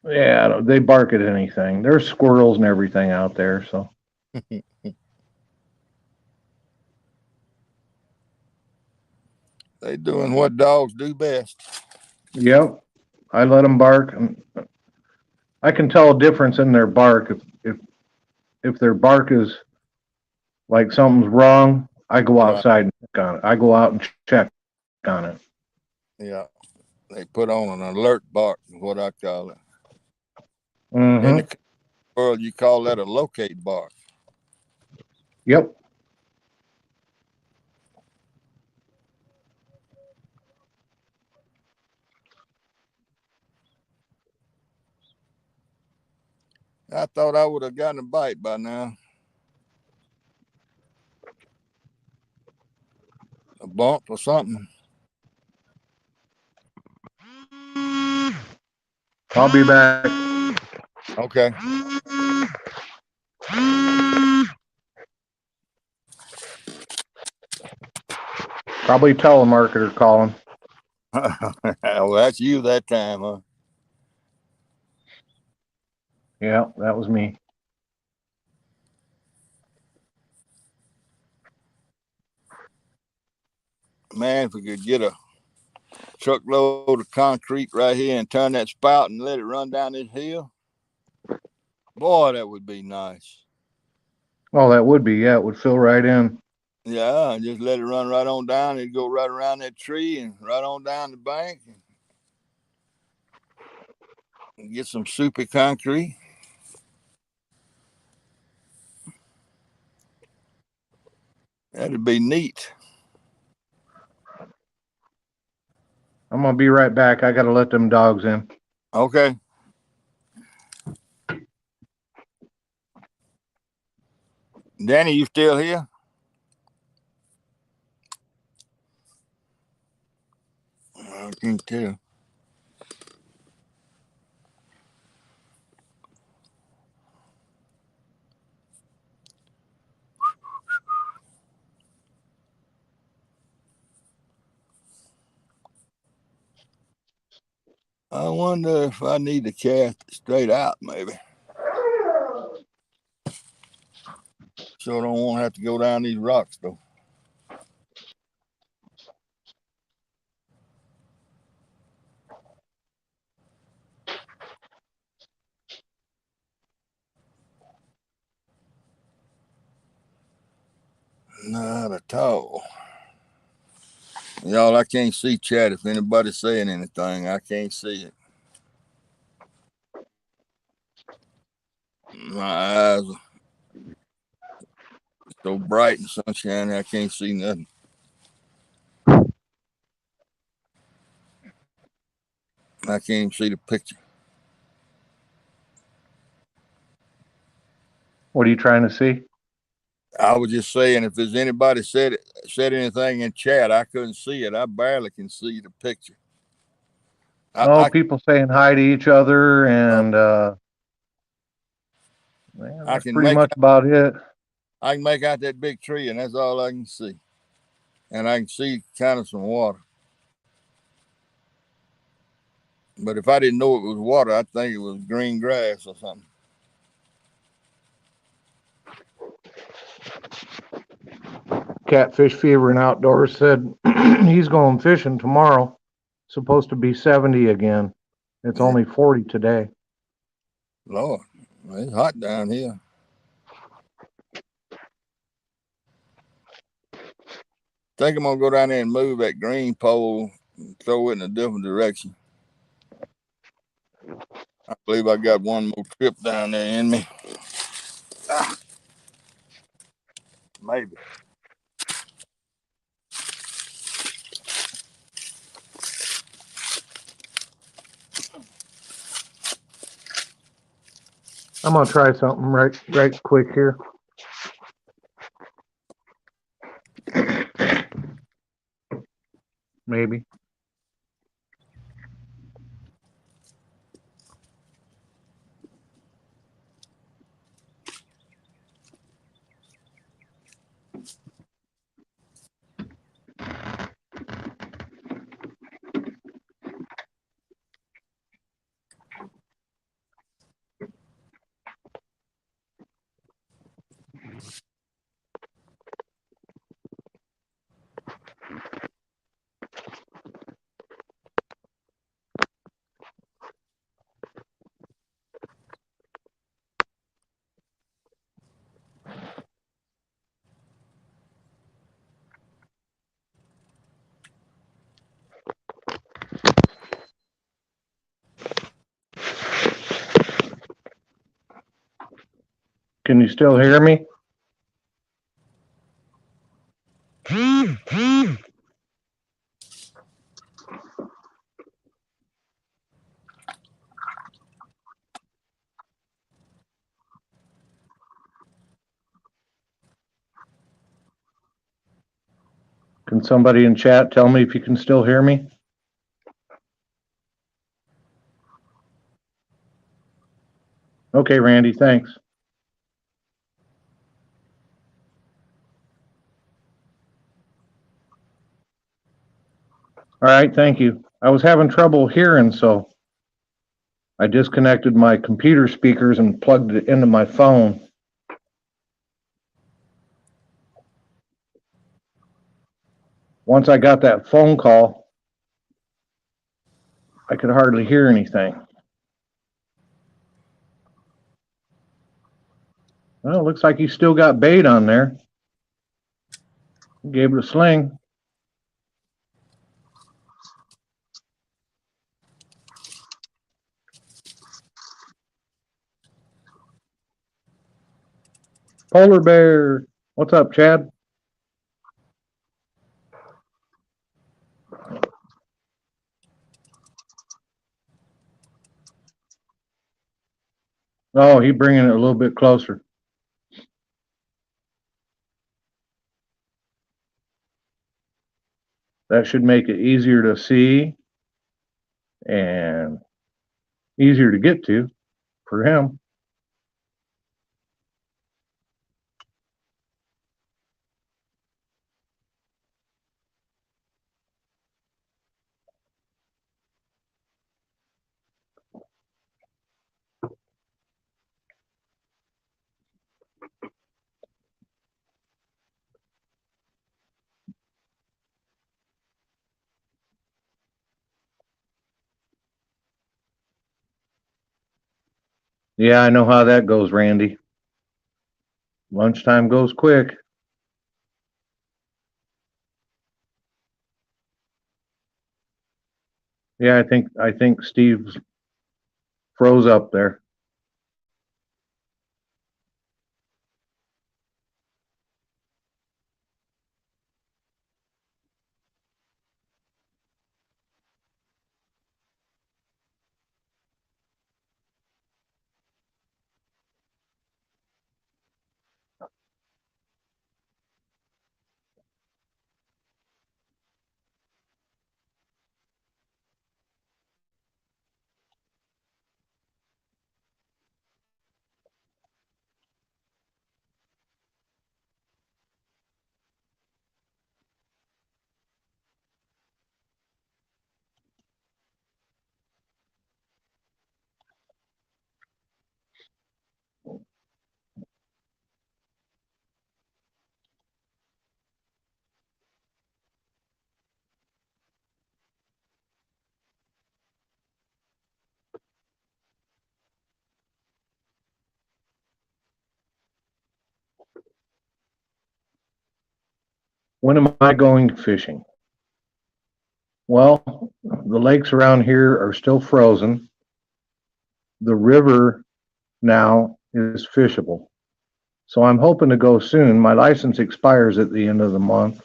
Yeah, they bark at anything. There's squirrels and everything out there, so. They doing what dogs do best. Yep, I let them bark, and I can tell a difference in their bark. If their bark is like something's wrong, I go Right. outside and check on it. I go out and check on it. Yeah. They put on an alert bark, is what I call it. Mm-hmm. In the world, you call that a locate bark. Yep. I thought I would have gotten a bite by now. A bump or something. I'll be back. Okay. Probably telemarketer calling. Well, that's you that time, huh? Yeah, that was me. Man, if we could get a truckload of concrete right here and turn that spout and let it run down this hill, boy, that would be nice. Oh, that would be. Yeah, it would fill right in. Yeah, just let it run right on down. It'd go right around that tree and right on down the bank and get some soupy concrete. That'd be neat. I'm gonna be right back. I gotta let them dogs in. Okay. Danny, you still here? I can't tell. I wonder if I need to cast it straight out, maybe. So I don't want to have to go down these rocks, though. Not at all. Y'all, I can't see chat. If anybody's saying anything, I can't see it. My eyes are so bright and sunshiny, I can't see nothing. I can't even see the picture. What are you trying to see? I was just saying, if there's anybody said anything in chat, I couldn't see it. I barely can see the picture. People saying hi to each other, and that's pretty much about it. I can make out that big tree, and that's all I can see. And I can see kind of some water. But if I didn't know it was water, I'd think it was green grass or something. Catfish Fever and Outdoors said he's going fishing tomorrow. Supposed to be 70 again. It's only 40 today. Lord, it's hot down here. Think I'm gonna go down there and move that green pole and throw it in a different direction. I believe I got one more trip down there in me. Maybe. I'm gonna try something right quick here. Maybe. Can you still hear me? Can somebody in chat tell me if you can still hear me? Okay, Randy, thanks. All right, thank you. I was having trouble hearing, so I disconnected my computer speakers and plugged it into my phone. Once I got that phone call, I could hardly hear anything. Well, it looks like you still got bait on there. Gave it a sling. Polar bear. What's up, Chad? Oh, he's bringing it a little bit closer. That should make it easier to see and easier to get to for him. Yeah, I know how that goes, Randy. Lunchtime goes quick. Yeah, I think Steve's froze up there. When am I going fishing? Well, the lakes around here are still frozen. The river now is fishable. So I'm hoping to go soon. My license expires at the end of the month.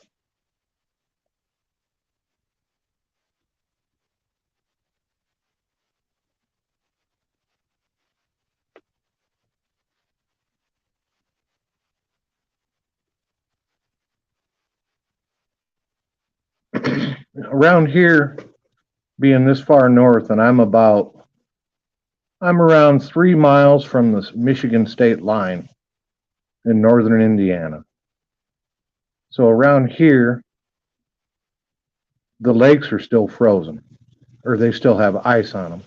Around here, being this far north, and I'm around 3 miles from the Michigan state line in northern Indiana. So around here, the lakes are still frozen, or they still have ice on them.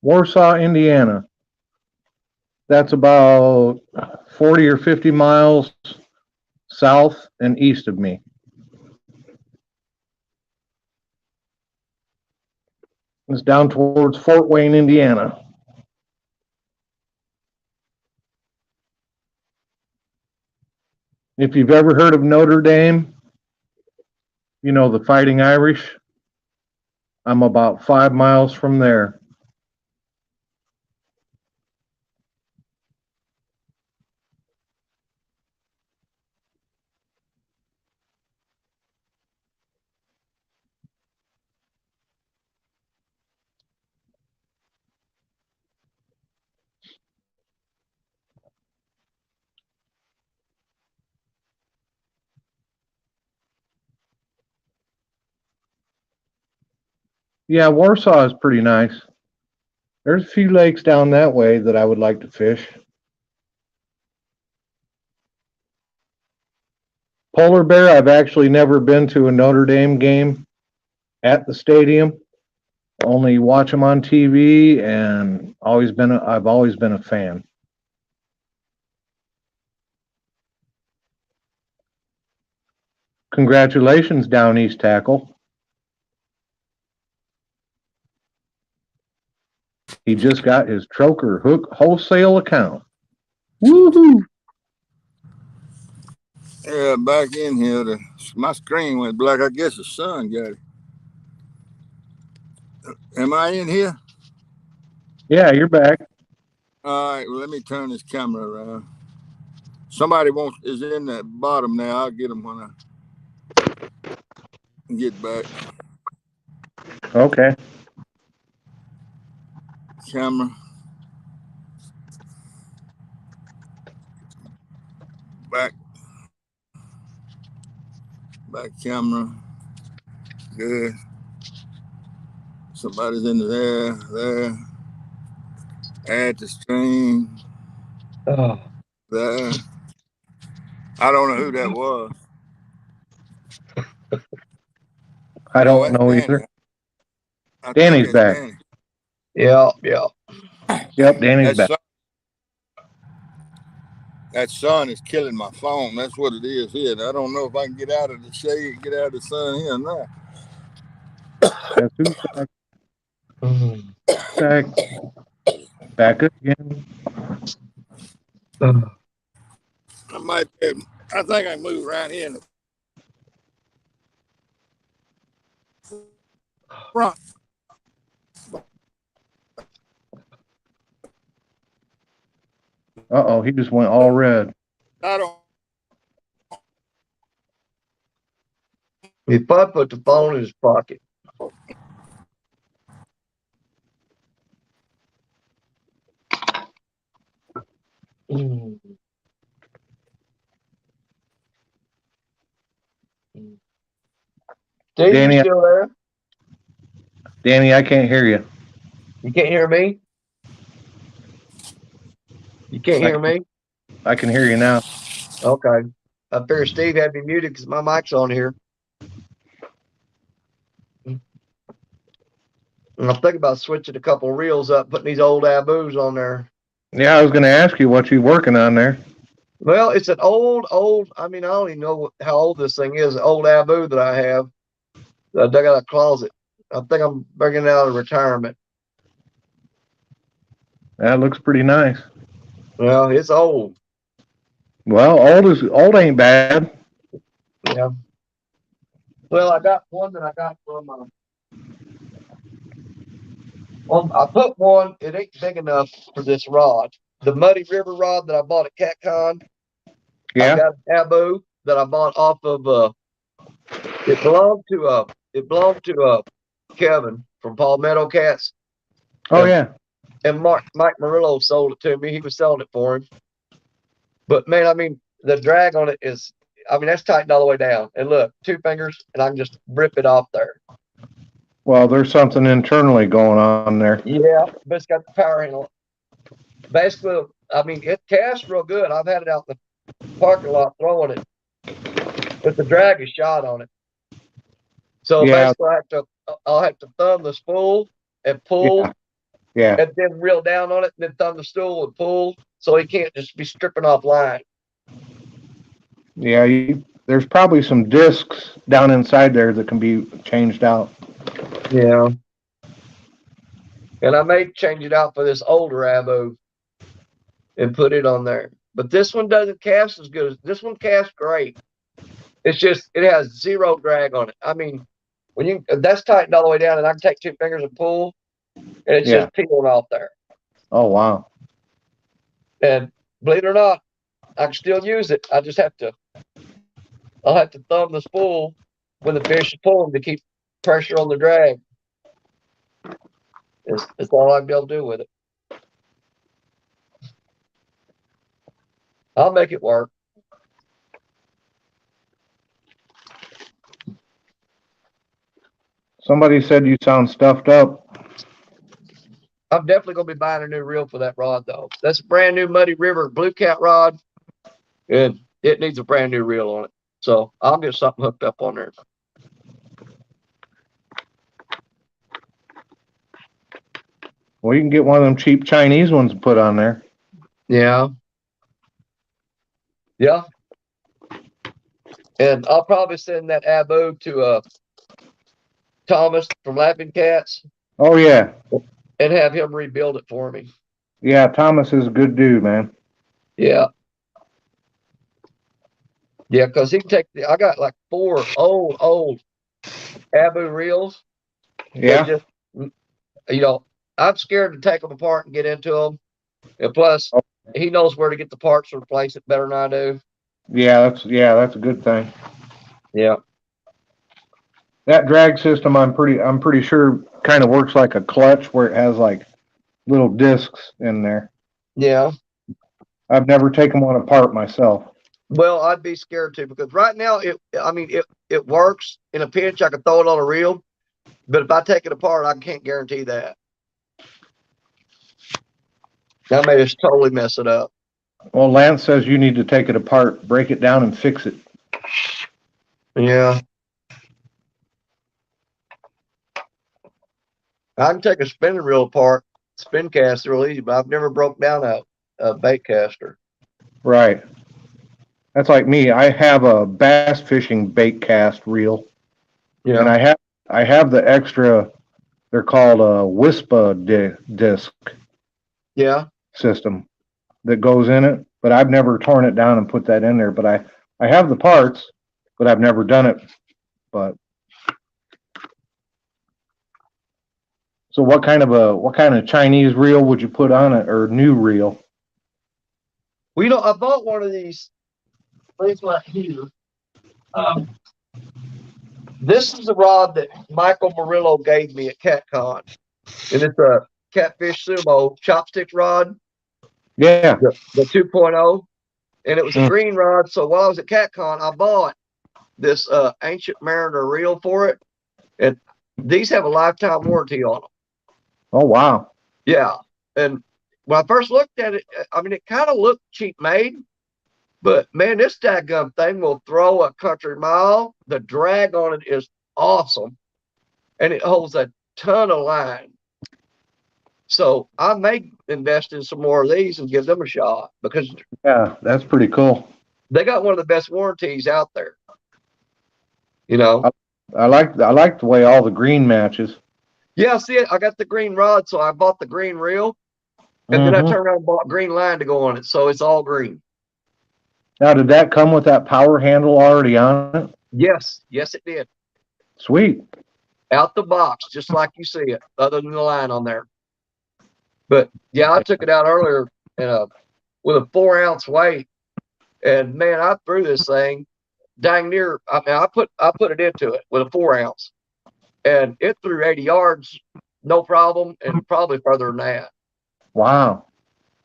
Warsaw, Indiana. That's about 40 or 50 miles south and east of me. It's down towards Fort Wayne, Indiana. If you've ever heard of Notre Dame, you know, the Fighting Irish, I'm about 5 miles from there. Yeah, Warsaw is pretty nice. There's a few lakes down that way that I would like to fish. Polar bear, I've actually never been to a Notre Dame game at the stadium. Only watch them on TV, and I've always been a fan. Congratulations, Down East tackle. He just got his Troker hook wholesale account. Woohoo! Yeah, back in here, my screen went black. I guess the sun got it. Am I in here? Yeah, you're back. All right, well, let me turn this camera around. Somebody is in the bottom now. I'll get them when I get back. Okay. Camera. Back. Back camera. Good. Somebody's in there. Add to stream. Oh. There. I don't know who that was. I don't That's know Danny. either. I think Danny's that's back. Danny. Yeah. Yep, Danny's back. That sun is killing my phone. That's what it is here. I don't know if I can get out of the shade, get out of the sun here or not. Guess who's back? Back again. I might. I think I move around here in the front. Uh-oh, he just went all red. I don't. If I put the phone in his pocket. Steve, Danny, you still there? Danny, I can't hear you. You can't hear me? You can't hear me? I can hear you now. Okay. I figure Steve had me muted because my mic's on here. And I'm thinking about switching a couple of reels up, putting these old Abus on there. Yeah, I was going to ask you what you working on there. Well, it's an old, I mean, I don't even know how old this thing is, an old Abu that I have. I dug out a closet. I think I'm bringing it out of retirement. That looks pretty nice. Well, it's old. Well, old ain't bad. Yeah. Well, I got one that I got from I put one, it ain't big enough for this rod. The Muddy River rod that I bought at CatCon. Yeah. I got an Abu that I bought off of it belonged to Kevin from Palmetto Cats. Oh, yeah. And Mike Murillo sold it to me. He was selling it for him. But man, I mean, the drag on it is, I mean, that's tightened all the way down. And look, 2 fingers, and I can just rip it off there. Well, there's something internally going on there. Yeah, but it's got the power handle. Basically, I mean, it casts real good. I've had it out in the parking lot throwing it, but the drag is shot on it. So basically, I'll have to thumb the spool and pull, and then reel down on it, and then thumb the stool and pull, so he can't just be stripping off line. Yeah, there's probably some discs down inside there that can be changed out. Yeah. And I may change it out for this older Abu and put it on there. But this one doesn't cast as good as this one casts great. It's just it has 0 drag on it. I mean, when that's tightened all the way down, and I can take 2 fingers and pull, and it's just peeling off there. Oh wow! And believe it or not, I can still use it. I'll have to thumb the spool when the fish is pulling to keep pressure on the drag. It's all I'll be able to do with it. I'll make it work. Somebody said you sound stuffed up. I'm definitely going to be buying a new reel for that rod, though. That's a brand new Muddy River Blue Cat rod, and it needs a brand new reel on it. So I'll get something hooked up on there. Well, you can get one of them cheap Chinese ones and put on there. Yeah. Yeah. And I'll probably send that Abu to Thomas from Laughing Cats. Oh, yeah. And have him rebuild it for me. Yeah, Thomas is a good dude, man. Yeah. Yeah, because he can take I got like 4 old Abu reels. Yeah. Just, I'm scared to take them apart and get into them. And plus, he knows where to get the parts to replace it better than I do. Yeah, that's a good thing. Yeah. That drag system, I'm pretty sure kind of works like a clutch where it has like little discs in there. Yeah. I've never taken one apart myself. Well, I'd be scared to, because right now it works in a pinch. I could throw it on a reel, but if I take it apart, I can't guarantee that. I may just totally mess it up. Well, Lance says you need to take it apart, break it down, and fix it. Yeah. I can take a spinning reel apart spin cast real easy, but I've never broke down a bait caster. Right. That's like me. I have a bass fishing bait cast reel, and Yeah. I have the extra. They're called a Wispa disc Yeah. system that goes in it, but I've never torn it down and put that in there. But I have the parts, but I've never done it. But so what kind of Chinese reel would you put on it, or new reel? Well, you know, I bought one of these things right here. Um, this is the rod that Michael Murillo gave me at CatCon, and it's a Catfish Sumo chopstick rod, Yeah. the 2.0, and it was a green rod. So while I was at CatCon, I bought this Ancient Mariner reel for it, and these have a lifetime warranty on them. Oh wow. Yeah, and when I first looked at it, I mean, it kind of looked cheap made, but man, this dadgum thing will throw a country mile. The drag on it is awesome, and it holds a ton of line. So I may invest in some more of these and give them a shot because Yeah, that's pretty cool. they got one of the best warranties out there. You know? I like the way all the green matches. Yeah, see it. I got the green rod, so I bought the green reel, and then I turned around and bought green line to go on it, so it's all green. Now, did that come with that power handle already on it? Yes, yes, it did. Sweet. Out the box, just like you see it, other than the line on there. But yeah, I took it out earlier with a 4-ounce weight, and man, I threw this thing dang near. I mean, I put it into it with a 4-ounce, and it threw 80 yards, no problem, and probably further than that. Wow.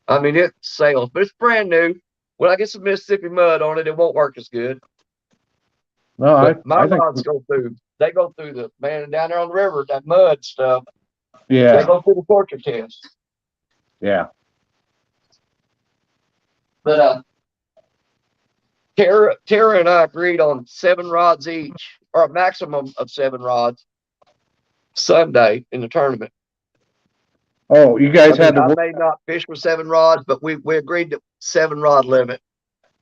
I mean, it sails, but it's brand new. When I get some Mississippi mud on it, it won't work as good. No, But my I think rods go through. They go through the man down there on the river, that mud stuff. They yeah, go through the torture test. yeah. But Tara and I agreed on 7 rods each, or a maximum of 7 rods Sunday in the tournament. Oh, you guys had to I work, may not fish with 7 rods, but we agreed to 7 rod limit.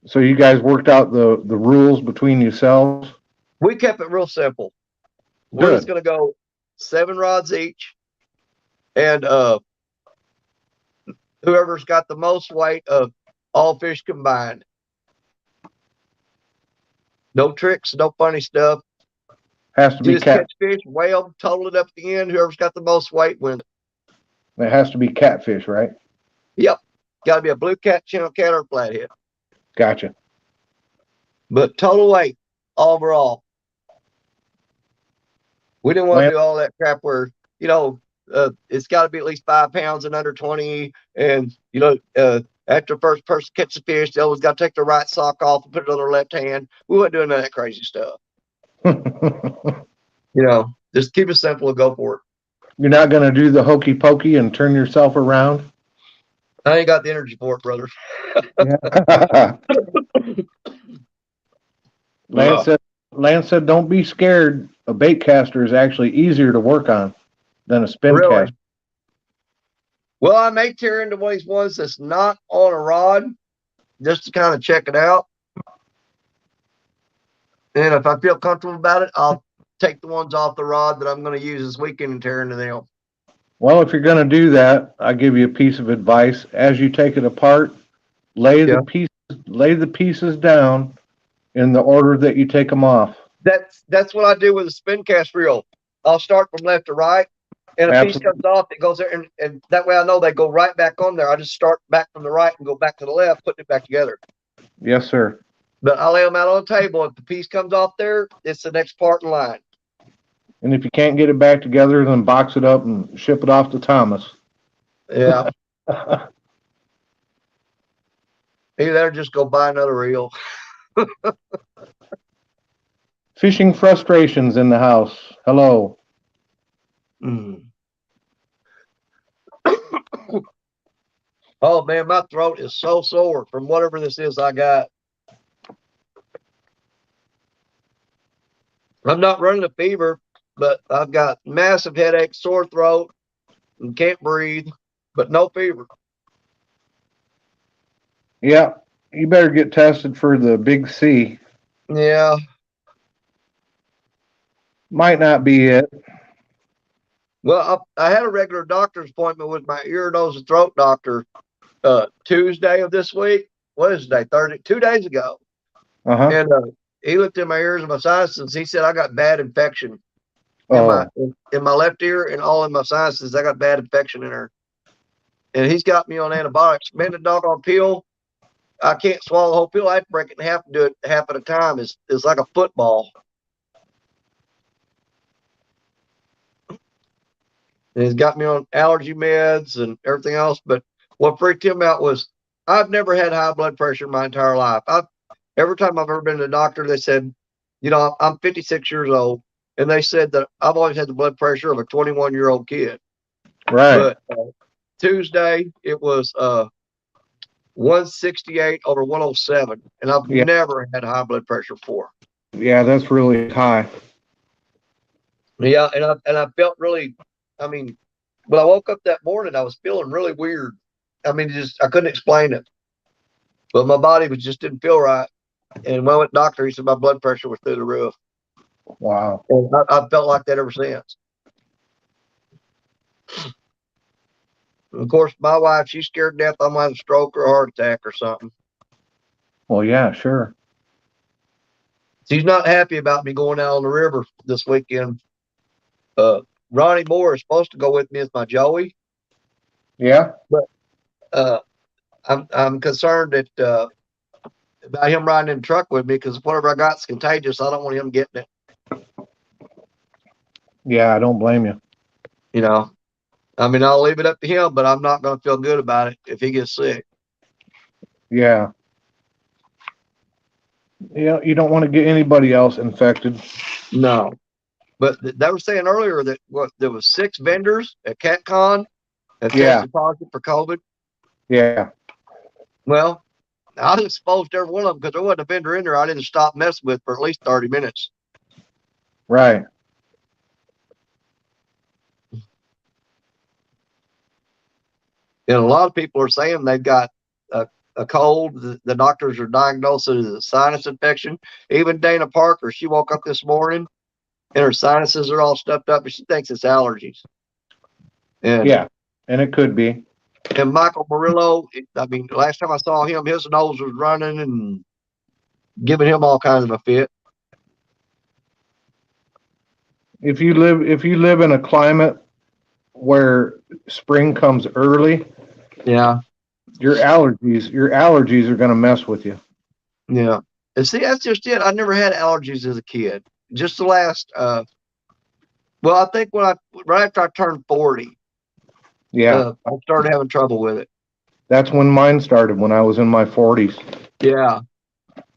so you guys worked out the rules between yourselves. We kept it real simple. We're just gonna go 7 rods each, and whoever's got the most weight of all fish combined. No tricks, no funny stuff. Has to be Just catch fish, weigh them, total it up at the end. Whoever's got the most weight wins. It has to be catfish, right? Yep. Got to be a blue cat, channel cat, or flathead. Gotcha. But total weight overall. We didn't want to do all that crap where, you know, it's got to be at least 5 pounds and under 20. And, you know, after the first person catches the fish, they always got to take their right sock off and put it on their left hand. We weren't doing none of that crazy stuff. You know, just keep it simple and go for it. You're not going to do the hokey pokey and turn yourself around? I ain't got the energy for it, brother. Lance said, don't be scared. A bait caster is actually easier to work on than a spin caster. Well, I may tear into one of these ones that's not on a rod just to kind of check it out. And if I feel comfortable about it, I'll take the ones off the rod that I'm going to use this weekend and tear into them. Well, if you're going to do that, I'll give you a piece of advice. As you take it apart, lay the pieces down in the order that you take them off. That's what I do with a spin cast reel. I'll start from left to right, and a piece comes off, it goes there, and that way I know they go right back on there. I just start back from the right and go back to the left, putting it back together. Yes, sir. But I lay them out on the table. If the piece comes off there, it's the next part in line. And if you can't get it back together, then box it up and ship it off to Thomas. Yeah. Either just go buy another reel. Fishing frustrations in the house. Hello. Oh man, my throat is so sore from whatever this is I got. I'm not running a fever, but I've got massive headache, sore throat, and can't breathe. but no fever. Yeah, you better get tested for the big C. Yeah. Might not be it. Well, I had a regular doctor's appointment with my ear, nose, and throat doctor Tuesday of this week. What is today? Thursday, 2 days ago. Uh-huh. And he looked in my ears and my sinuses. He said I got bad infection in Oh, my left ear and all in my sinuses. I got bad infection in there. And he's got me on antibiotics. Man, the doggone pill, I can't swallow the whole pill. I have to break it in half and do it half at a time. It's like a football. And he's got me on allergy meds and everything else. But what freaked him out was I've never had high blood pressure in my entire life. Every time I've ever been to the doctor, they said, I'm 56 years old, and they said that I've always had the blood pressure of a 21-year-old kid. right. But Tuesday, it was 168/107, and I've Yeah. never had high blood pressure before. Yeah, that's really high. Yeah, and I felt really, I mean, when I woke up that morning, I was feeling really weird. I mean, I couldn't explain it, but my body just didn't feel right. And when I went to the doctor, he said my blood pressure was through the roof. Wow. And I felt like that ever since. And of course, my wife, she's scared to death I might have a stroke or a heart attack or something. Well, yeah, sure. She's not happy about me going out on the river this weekend. Ronnie Moore is supposed to go with me as my Joey, Yeah. but I'm concerned that about him riding in the truck with me because whatever I got's contagious. I don't want him getting it. Yeah, I don't blame you. I mean, I'll leave it up to him, but I'm not going to feel good about it if he gets sick. Yeah. You don't want to get anybody else infected. No. But they were saying earlier that there was 6 vendors at CatCon that tested positive for COVID. Yeah. Well, I was exposed to every one of them because there wasn't a vendor in there I didn't stop messing with for at least 30 minutes. Right. And a lot of people are saying they've got a cold. The doctors are diagnosing it as a sinus infection. Even Dana Parker, she woke up this morning and her sinuses are all stuffed up, and she thinks it's allergies. And yeah, and it could be. And Michael Murillo, I mean, last time I saw him, his nose was running and giving him all kinds of a fit. If you live in a climate where spring comes early, yeah, your allergies are going to mess with you. Yeah. And see, that's just it. I never had allergies as a kid. Just the last, I think right after I turned 40, Yeah. I started having trouble with it. That's when mine started, when I was in my 40s. Yeah.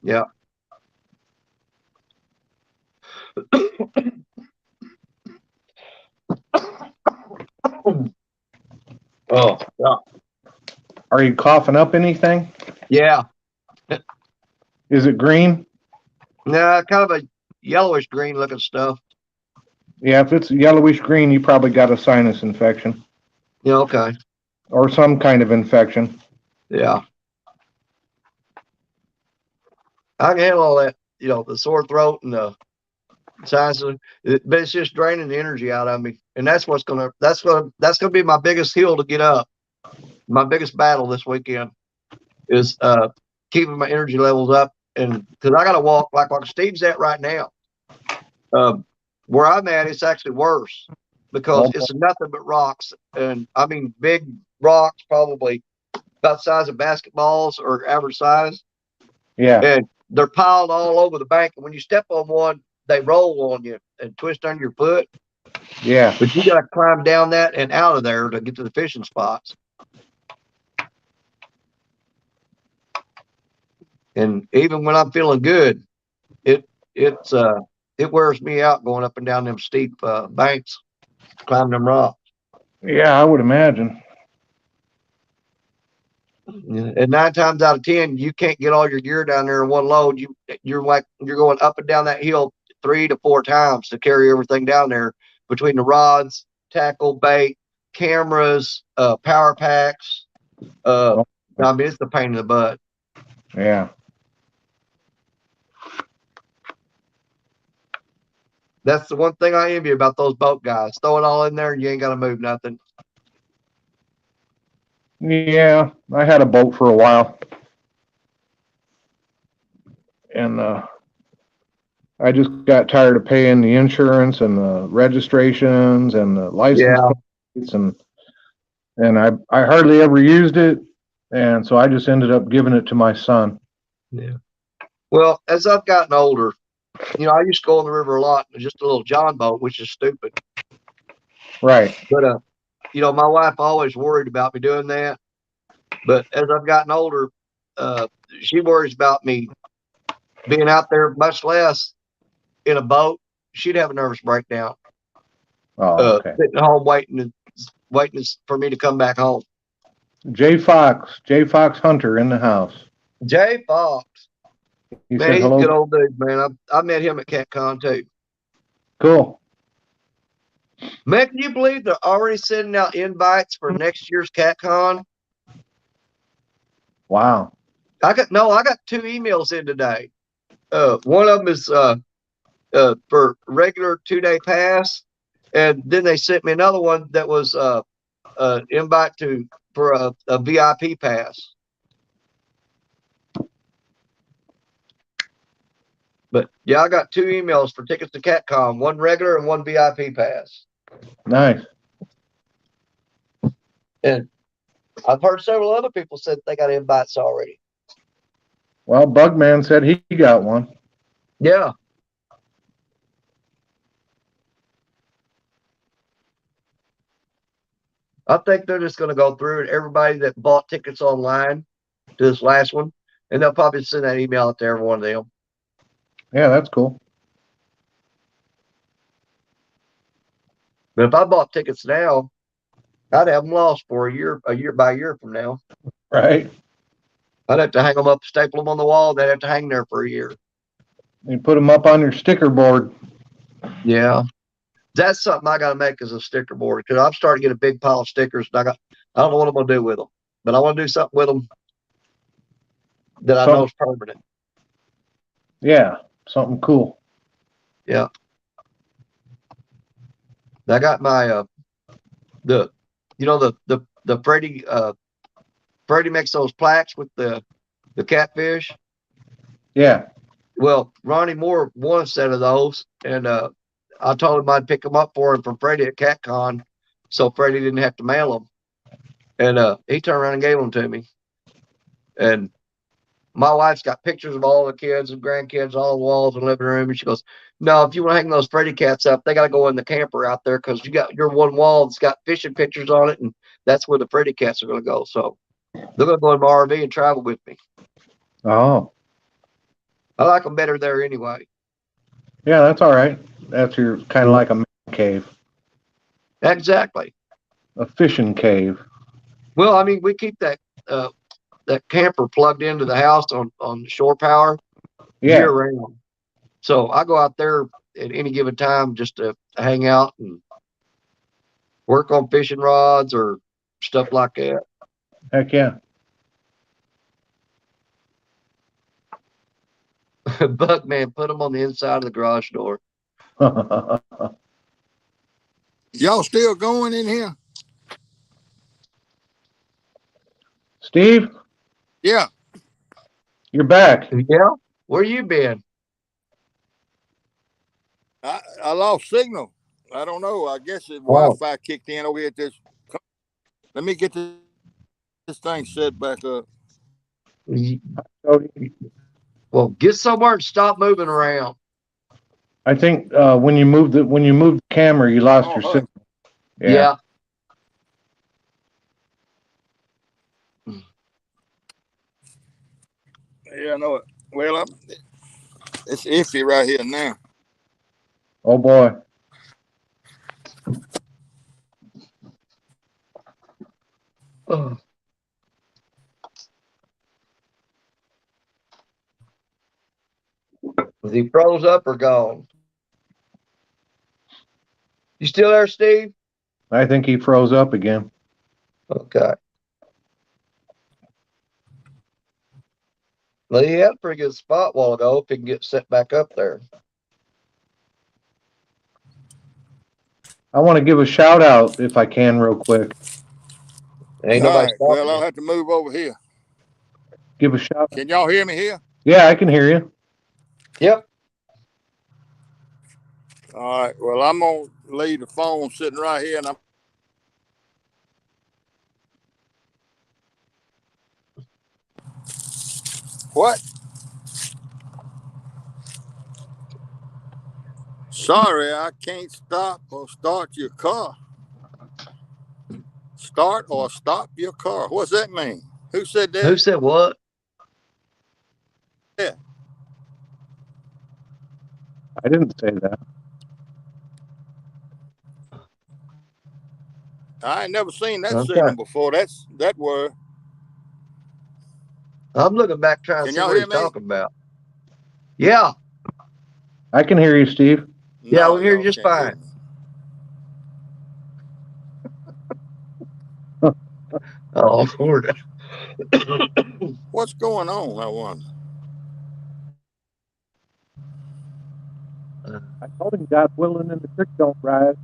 Yeah. Oh, yeah. Are you coughing up anything? Yeah. Is it green? Nah, kind of a yellowish green looking stuff. Yeah, if it's yellowish green, you probably got a sinus infection. Yeah, okay. Or some kind of infection. Yeah. I can handle all that, the sore throat and the sinuses, but it's just draining the energy out of me. And that's gonna be my biggest hill to get up. My biggest battle this weekend is keeping my energy levels up, and because I got to walk like Steve's at right now. Where I'm at, it's actually worse because it's nothing but rocks, and I mean big rocks, probably about the size of basketballs or average size. Yeah. And they're piled all over the bank, and when you step on one, they roll on you and twist under your foot. Yeah. But you got to climb down that and out of there to get to the fishing spots. And even when I'm feeling good, it wears me out going up and down them steep banks, climbing them rocks. Yeah, I would imagine. And 9 times out of 10, you can't get all your gear down there in one load. You're going up and down that hill 3 to 4 times to carry everything down there between the rods, tackle, bait, cameras, power packs. I mean, it's a pain in the butt. Yeah. That's the one thing I envy about those boat guys. Throw it all in there and you ain't got to move nothing. Yeah, I had a boat for a while. And I just got tired of paying the insurance and the registrations and the license plates and I hardly ever used it, and so I just ended up giving it to my son. Yeah. Well, as I've gotten older, you know, I used to go on the river a lot, just a little John boat, which is stupid. Right. But you know, my wife always worried about me doing that. But as I've gotten older, she worries about me being out there, much less in a boat. She'd have a nervous breakdown. Oh, okay. Sitting at home waiting for me to come back home. J Fox Hunter in the house. Jay Fox, He man, said he's a hello. good old dude, man. I met him at CatCon too. Cool. Man, can you believe they're already sending out invites for next year's CatCon? Wow. I got 2 emails in today. One of them is for regular 2-day pass, and then they sent me another one that was invite for a VIP pass. But yeah, I got 2 emails for tickets to CatCon, one regular and one VIP pass. Nice. And I've heard several other people said they got invites already. Well, Bugman said he got one. Yeah. I think they're just going to go through it. Everybody that bought tickets online to this last one, and they'll probably send that email out to every one of them. Yeah, that's cool. But if I bought tickets now, I'd have them lost for a year by year from now. Right. I'd have to hang them up, staple them on the wall. They'd have to hang there for a year. You put them up on your sticker board. Yeah. That's something I got to make as a sticker board, because I'm starting to get a big pile of stickers. And I don't know what I'm going to do with them, but I want to do something with them that I know is permanent. Yeah, something cool. Yeah. I got my the Freddie makes those plaques with the catfish. Yeah. Well, Ronnie Moore won a set of those, and I told him I'd pick them up for him from Freddie at CatCon, so Freddie didn't have to mail them. And he turned around and gave them to me. And my wife's got pictures of all the kids and grandkids on all the walls in the living room, and she goes, "No, if you want to hang those Freddie cats up, they got to go in the camper out there, because you got your one wall that's got fishing pictures on it, and that's where the Freddie cats are going to go." So they're going to go in my RV and travel with me. Oh. I like them better there anyway. Yeah, that's all right. That's your kind of like a man cave. Exactly. A fishing cave. Well, I mean, we keep that camper plugged into the house on shore power year round. So I go out there at any given time just to hang out and work on fishing rods or stuff like that. Heck yeah. Buckman, put them on the inside of the garage door. Y'all still going in here? Steve? Yeah. You're back. Yeah? Where you been? I lost signal. I don't know. I guess the Wi-Fi kicked in over here at this. Let me get this thing set back up. Well, get somewhere and stop moving around. I think when you moved the camera, you lost your signal. Yeah. Yeah, I know it. Well, it's iffy right here now. Oh boy. Was he froze up or gone? You still there, Steve? I think he froze up again. Okay. Well, he had a pretty good spot a while ago if he can get set back up there. I want to give a shout out if I can real quick. Ain't All nobody right. Well, stopping I'll you. have to move over here. Give a shout out. Can y'all hear me here? Yeah, I can hear you. Yep. All right. Well, I'm gonna leave the phone sitting right here, and I'm. What? Sorry, I can't stop or start your car. Start or stop your car. What's that mean? Who said that? Who said what? Yeah. I didn't say that. I ain't never seen that Okay. signal before. That's that word. I'm looking back trying to Can see y'all what hear he's me? talking about. Yeah. I can hear you, Steve. Yeah, No, we hear you y'all just can't hear fine. me. Oh, Lord. What's going on? I wonder. I told him God willing and the creek don't rise.